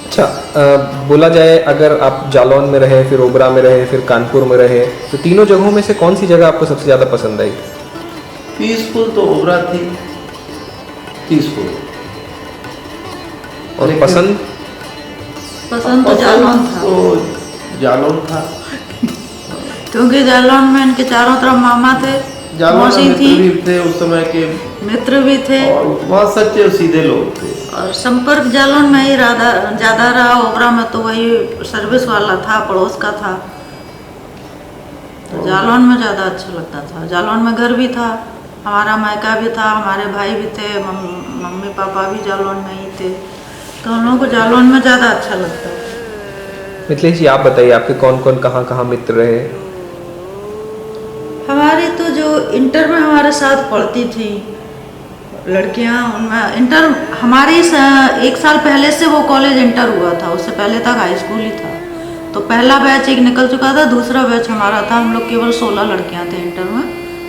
अच्छा, बोला जाए अगर आप जालौन में रहे, फिर ओबरा में रहे, फिर कानपुर में रहे, तो तीनों जगहों में से कौन सी जगह आपको सबसे ज़्यादा पसंद आई? पीसफुल तो ओबरा थी, पीसफुल। और पसंद तो जालौन था। तो जालौन था, क्योंकि जालौन में इनके चारों तरफ मामा थे, मौसी मित्र थी, भी थे उस समय के, मित्र भी थे, और वहाँ सच्चे और सीधे लोग थे। और संपर्क जालौन में ही ज़्यादा रहा। ओबरा में तो वही सर्विस वाला था, पड़ोस का था, तो जालौन में ज़्यादा अच्छा लगता था। जालौन में घर भी था, हमारा मायका भी था, हमारे भाई भी थे, मम्मी पापा भी जालौन में ही थे, तो हम लोगों को जालौन में ज़्यादा अच्छा लगता है। मिथिलेश जी, आप बताइए आपके कौन कौन कहाँ कहाँ मित्र रहे? हमारी तो जो इंटर में हमारे साथ पढ़ती थी लड़कियां, उनमें इंटर हमारी 1 साल पहले से वो कॉलेज इंटर हुआ था, उससे पहले तक हाई स्कूल ही था। तो पहला बैच एक निकल चुका था, दूसरा बैच हमारा था। हम लोग केवल 16 लड़कियां थे इंटर में,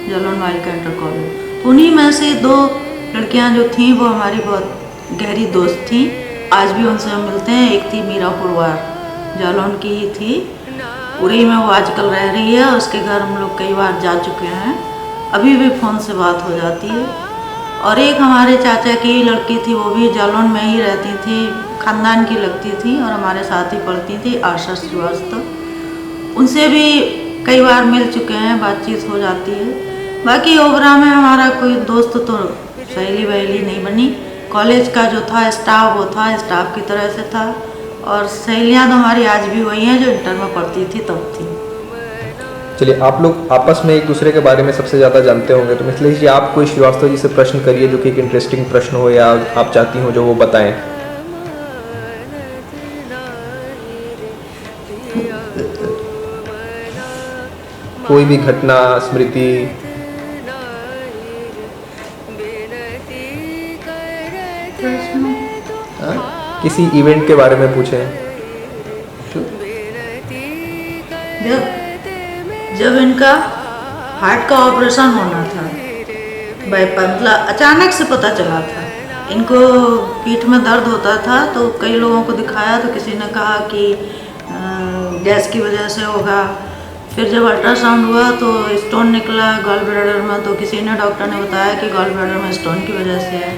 जालौन बालिका इंटर कॉलेज। उन्हीं में से 2 लड़कियां जो थीं वो हमारी बहुत गहरी दोस्त थीं, आज भी उनसे हम मिलते हैं। एक थी मीरा पुरवार, जालौन की ही थी, उरी में वो आजकल रह रही है, उसके घर हम लोग कई बार जा चुके हैं, अभी भी फ़ोन से बात हो जाती है। और एक हमारे चाचा की लड़की थी, वो भी जालौन में ही रहती थी, ख़ानदान की लगती थी और हमारे साथ ही पढ़ती थी, आशा श्रीवास्तव। उनसे भी कई बार मिल चुके हैं, बातचीत हो जाती है। बाकी ओबरा में हमारा कोई दोस्त तो सहेली वहेली नहीं बनी। कॉलेज का जो था स्टाफ, वो था स्टाफ की तरह से था, और सहेलियाँ तो हमारी आज भी वही हैं जो इंटर में पढ़ती थी तब थी। चलिए, आप लोग आपस में एक दूसरे के बारे में सबसे ज़्यादा जानते होंगे, तो मिथिलेश जी आप कोई श्रीवास्तव जी से प्रश्न करिए जो कि एक इंटरेस्टिंग प्रश्न हो या आप चाहती हो जो वो बताएं। कोई भी घटना, स्मृति। किसी इवेंट के बारे में पूछें। जब इनका हार्ट का ऑपरेशन होना था, मतलब अचानक से पता चला था। इनको पीठ में दर्द होता था तो कई लोगों को दिखाया तो किसी ने कहा कि गैस की वजह से होगा। फिर जब अल्ट्रासाउंड हुआ तो स्टोन निकला गॉल ब्लैडर में, तो किसी ने डॉक्टर ने बताया कि गॉल ब्लैडर में स्टोन की वजह से है।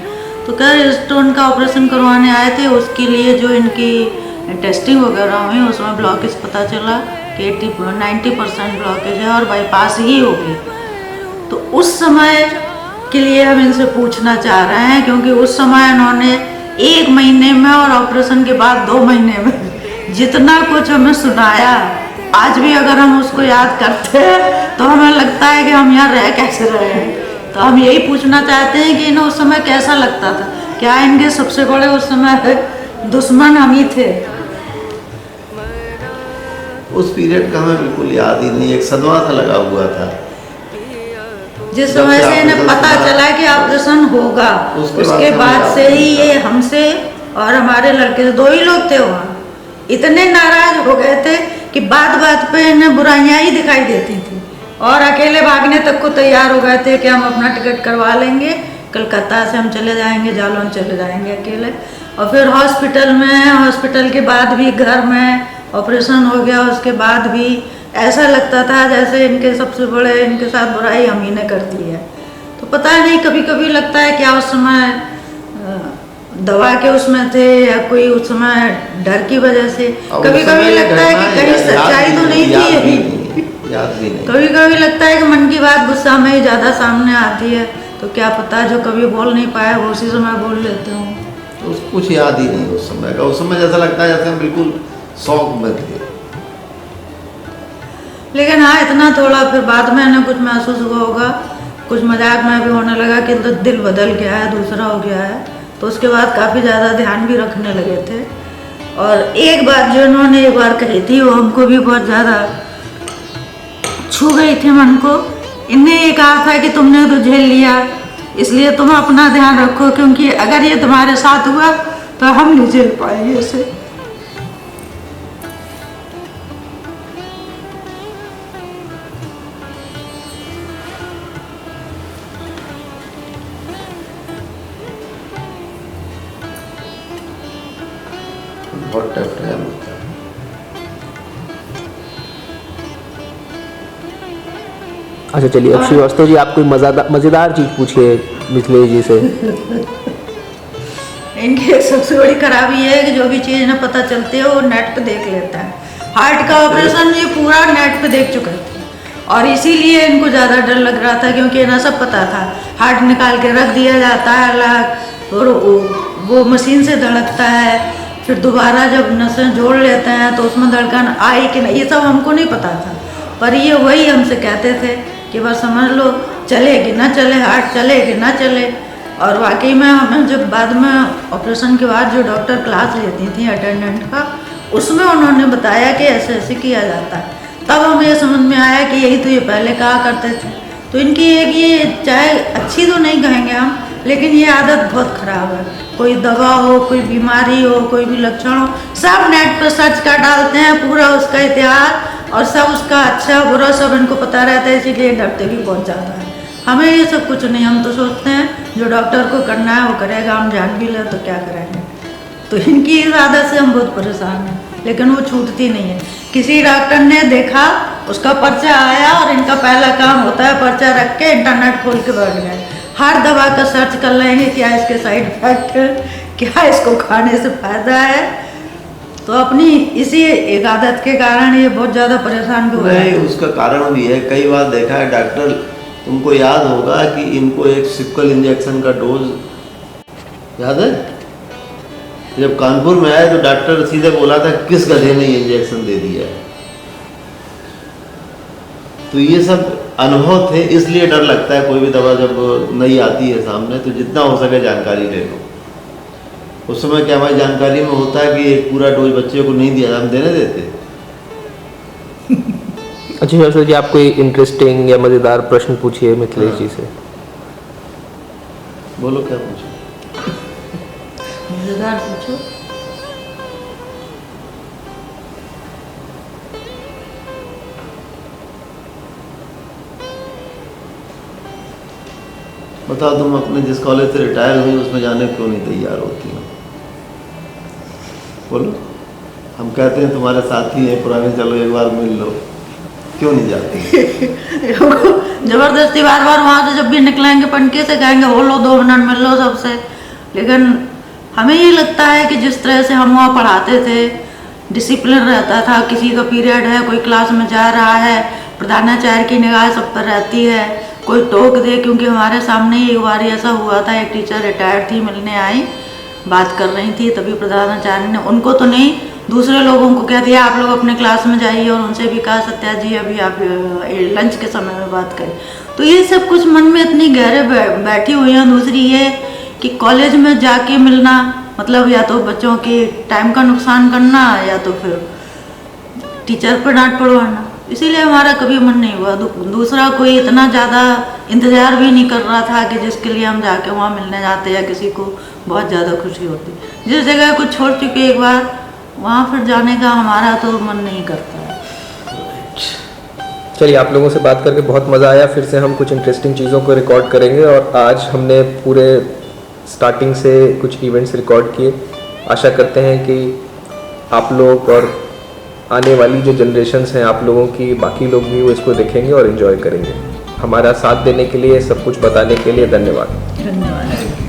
तो क्या स्टोन का ऑपरेशन करवाने आए थे, उसके लिए जो इनकी टेस्टिंग वगैरह हुई उसमें ब्लॉकेज पता चला कि 90% ब्लॉकेज है और बाईपास ही होगी। तो उस समय के लिए हम इनसे पूछना चाह रहे हैं, क्योंकि उस समय इन्होंने 1 महीने में और ऑपरेशन के बाद 2 महीने में जितना कुछ हमें सुनाया, आज भी अगर हम उसको याद करते हैं तो हमें लगता है कि हम यहाँ रह कैसे रहे हैं। तो हम यही पूछना चाहते हैं कि इन्हें उस समय कैसा लगता था, क्या इनके सबसे बड़े उस समय दुश्मन हम ही थे। उस पीरियड का हमें बिल्कुल याद ही नहीं, एक सदमा सा लगा हुआ था। जिस समय से इन्हें पता चला कि ऑपरेशन होगा उसके बाद से ही ये हमसे और हमारे लड़के से 2 ही लोग थे वहाँ, इतने नाराज हो गए थे कि बात बात पे इन्हें बुराइयां ही दिखाई देती थी और अकेले भागने तक को तैयार हो गए थे कि हम अपना टिकट करवा लेंगे, कलकत्ता से हम चले जाएंगे, जालौन चले जाएंगे अकेले। और फिर हॉस्पिटल के बाद भी घर में ऑपरेशन हो गया, उसके बाद भी ऐसा लगता था जैसे इनके सबसे बड़े इनके साथ बुराई हम ही ने कर दी है। तो पता नहीं, कभी कभी लगता है क्या उस समय दवा के उसमें थे या कोई उस समय डर की वजह से, कभी कभी लगता है कि कहीं सच्चाई तो नहीं थी अभी, याद भी नहीं। कभी कभी लगता है कि मन की बात गुस्सा में ही ज़्यादा सामने आती है, तो क्या पता जो कभी बोल नहीं पाए वो उसी समय बोल लेते हूँ। तो कुछ याद ही नहीं उस समय का। उस समय जैसा लगता है जैसे हम बिल्कुल शौक में थे। लेकिन हाँ, इतना थोड़ा फिर बाद में इन्हें कुछ महसूस हुआ होगा, कुछ मजाक में भी होने लगा कि तो दिल बदल गया है, दूसरा हो गया है। तो उसके बाद काफ़ी ज़्यादा ध्यान भी रखने लगे थे। और एक बात जो इन्होंने एक बार कही थी वो हमको भी बहुत ज़्यादा छू गई थी मन को। इनने ये कहा था कि तुमने तो झेल लिया, इसलिए तुम अपना ध्यान रखो, क्योंकि अगर ये तुम्हारे साथ हुआ तो हम नहीं झेल पाएंगे इसे। बहुत टफ टाइम होता है। अच्छा चलिए, अब श्रीवास्तव जी आप कोई मज़ेदार चीज़ पूछिए मिथिलेश जी से। इनकी एक सबसे बड़ी खराबी है कि जो भी चीज़ इन्हें पता चलती है वो नेट पे देख लेता है। हार्ट का ऑपरेशन ये पूरा नेट पे देख चुके थे और इसीलिए इनको ज़्यादा डर लग रहा था, क्योंकि इन्हें सब पता था। हार्ट निकाल के रख दिया जाता है अलग और वो मशीन से धड़कता है, फिर दोबारा जब नसें जोड़ लेते हैं तो उसमें धड़कन आई कि नहीं, ये सब हमको नहीं पता था। पर ये वही हमसे कहते थे कि बस समझ लो चले कि ना चले, हार्ट चले कि ना चले। और वाकई में हमें जब बाद में ऑपरेशन के बाद जो डॉक्टर क्लास लेती थी अटेंडेंट का, उसमें उन्होंने बताया कि ऐसे ऐसे किया जाता है। तब हमें ये समझ में आया कि यही तो ये पहले कहा करते थे। तो इनकी एक ये, चाहे अच्छी तो नहीं कहेंगे हम, लेकिन ये आदत बहुत ख़राब है। कोई दवा हो, कोई बीमारी हो, कोई भी लक्षण हो, सब नेट पर सर्च कर डालते हैं, पूरा उसका इतिहास और सब उसका अच्छा बुरा सब इनको पता रहता है, इसीलिए डरते भी बहुत ज़्यादा है। हमें ये सब कुछ नहीं, हम तो सोचते हैं जो डॉक्टर को करना है वो करेगा, हम जान भी लें तो क्या करेंगे। तो इनकी इस आदत से हम बहुत परेशान हैं, लेकिन वो छूटती नहीं है। किसी डॉक्टर ने देखा, उसका पर्चा आया और इनका पहला काम होता है पर्चा रख के इंटरनेट खोल के बैठ गए, हर दवा का सर्च कर लेंगे, क्या इसके साइड इफेक्ट है, क्या इसको खाने से फायदा है। तो अपनी इसी एक आदत के कारण ये बहुत ज़्यादा परेशान भी हो रहे हैं। उसका कारण भी है, कई बार देखा है डॉक्टर, तुमको याद होगा कि इनको एक सिक्वल इंजेक्शन का डोज याद है, जब कानपुर में आया तो डॉक्टर सीधे बोला था किस गधे ने ये इंजेक्शन दे दिया है। तो ये सब अनुभव थे, इसलिए डर लगता है कोई भी दवा जब नई आती है सामने, तो जितना हो सके जानकारी ले लो। उस समय क्या हमारी जानकारी में होता है कि एक पूरा डोज बच्चे को नहीं दिया, हम देने देते। अच्छा सर जी, आप कोई इंटरेस्टिंग या मज़ेदार प्रश्न पूछिए मिथिलेश जी से। बोलो क्या पूछो। मजेदार पूछो। बताओ तुम अपने जिस कॉलेज से रिटायर हुई उसमें जाने क्यों नहीं तैयार होती हो? बोलो। हम कहते हैं तुम्हारे साथी हैं पुराने, चलो एक बार मिल लो, क्यों नहीं जाती? जबरदस्ती बार बार वहाँ से जब भी निकलेंगे पनके से कहेंगे हो लो 2 मिनट मिल लो सबसे। लेकिन हमें ये लगता है कि जिस तरह से हम वहाँ पढ़ाते थे, डिसिप्लिन रहता था, किसी का पीरियड है, कोई क्लास में जा रहा है, प्रधानाचार्य की निगाह सब पर रहती है, कोई टोक दे। क्योंकि हमारे सामने ही एक बार ऐसा हुआ था, एक टीचर रिटायर्ड थी, मिलने आई, बात कर रही थी, तभी प्रधानाचार्य ने उनको तो नहीं दूसरे लोगों को कह दिया आप लोग अपने क्लास में जाइए, और उनसे भी कहा सत्या जी अभी आप लंच के समय में बात करें। तो ये सब कुछ मन में इतनी गहरे बैठी हुई हैं। दूसरी ये कि कॉलेज में जाके मिलना मतलब या तो बच्चों के टाइम का नुकसान करना या तो फिर टीचर पर डांट पड़वाना, इसीलिए हमारा कभी मन नहीं हुआ। दूसरा कोई इतना ज़्यादा इंतज़ार भी नहीं कर रहा था कि जिसके लिए हम जाके वहाँ मिलने जाते या किसी को बहुत ज़्यादा खुशी होती। जिस जगह कुछ छोड़ चुके एक बार, वहाँ फिर जाने का हमारा तो मन नहीं करता है। चलिए, आप लोगों से बात करके बहुत मज़ा आया। फिर से हम कुछ इंटरेस्टिंग चीज़ों को रिकॉर्ड करेंगे, और आज हमने पूरे स्टार्टिंग से कुछ इवेंट्स रिकॉर्ड किए। आशा करते हैं कि आप लोग और आने वाली जो जनरेशन्स हैं, आप लोगों की, बाकी लोग भी वो इसको देखेंगे और एंजॉय करेंगे। हमारा साथ देने के लिए, सब कुछ बताने के लिए धन्यवाद। धन्यवाद।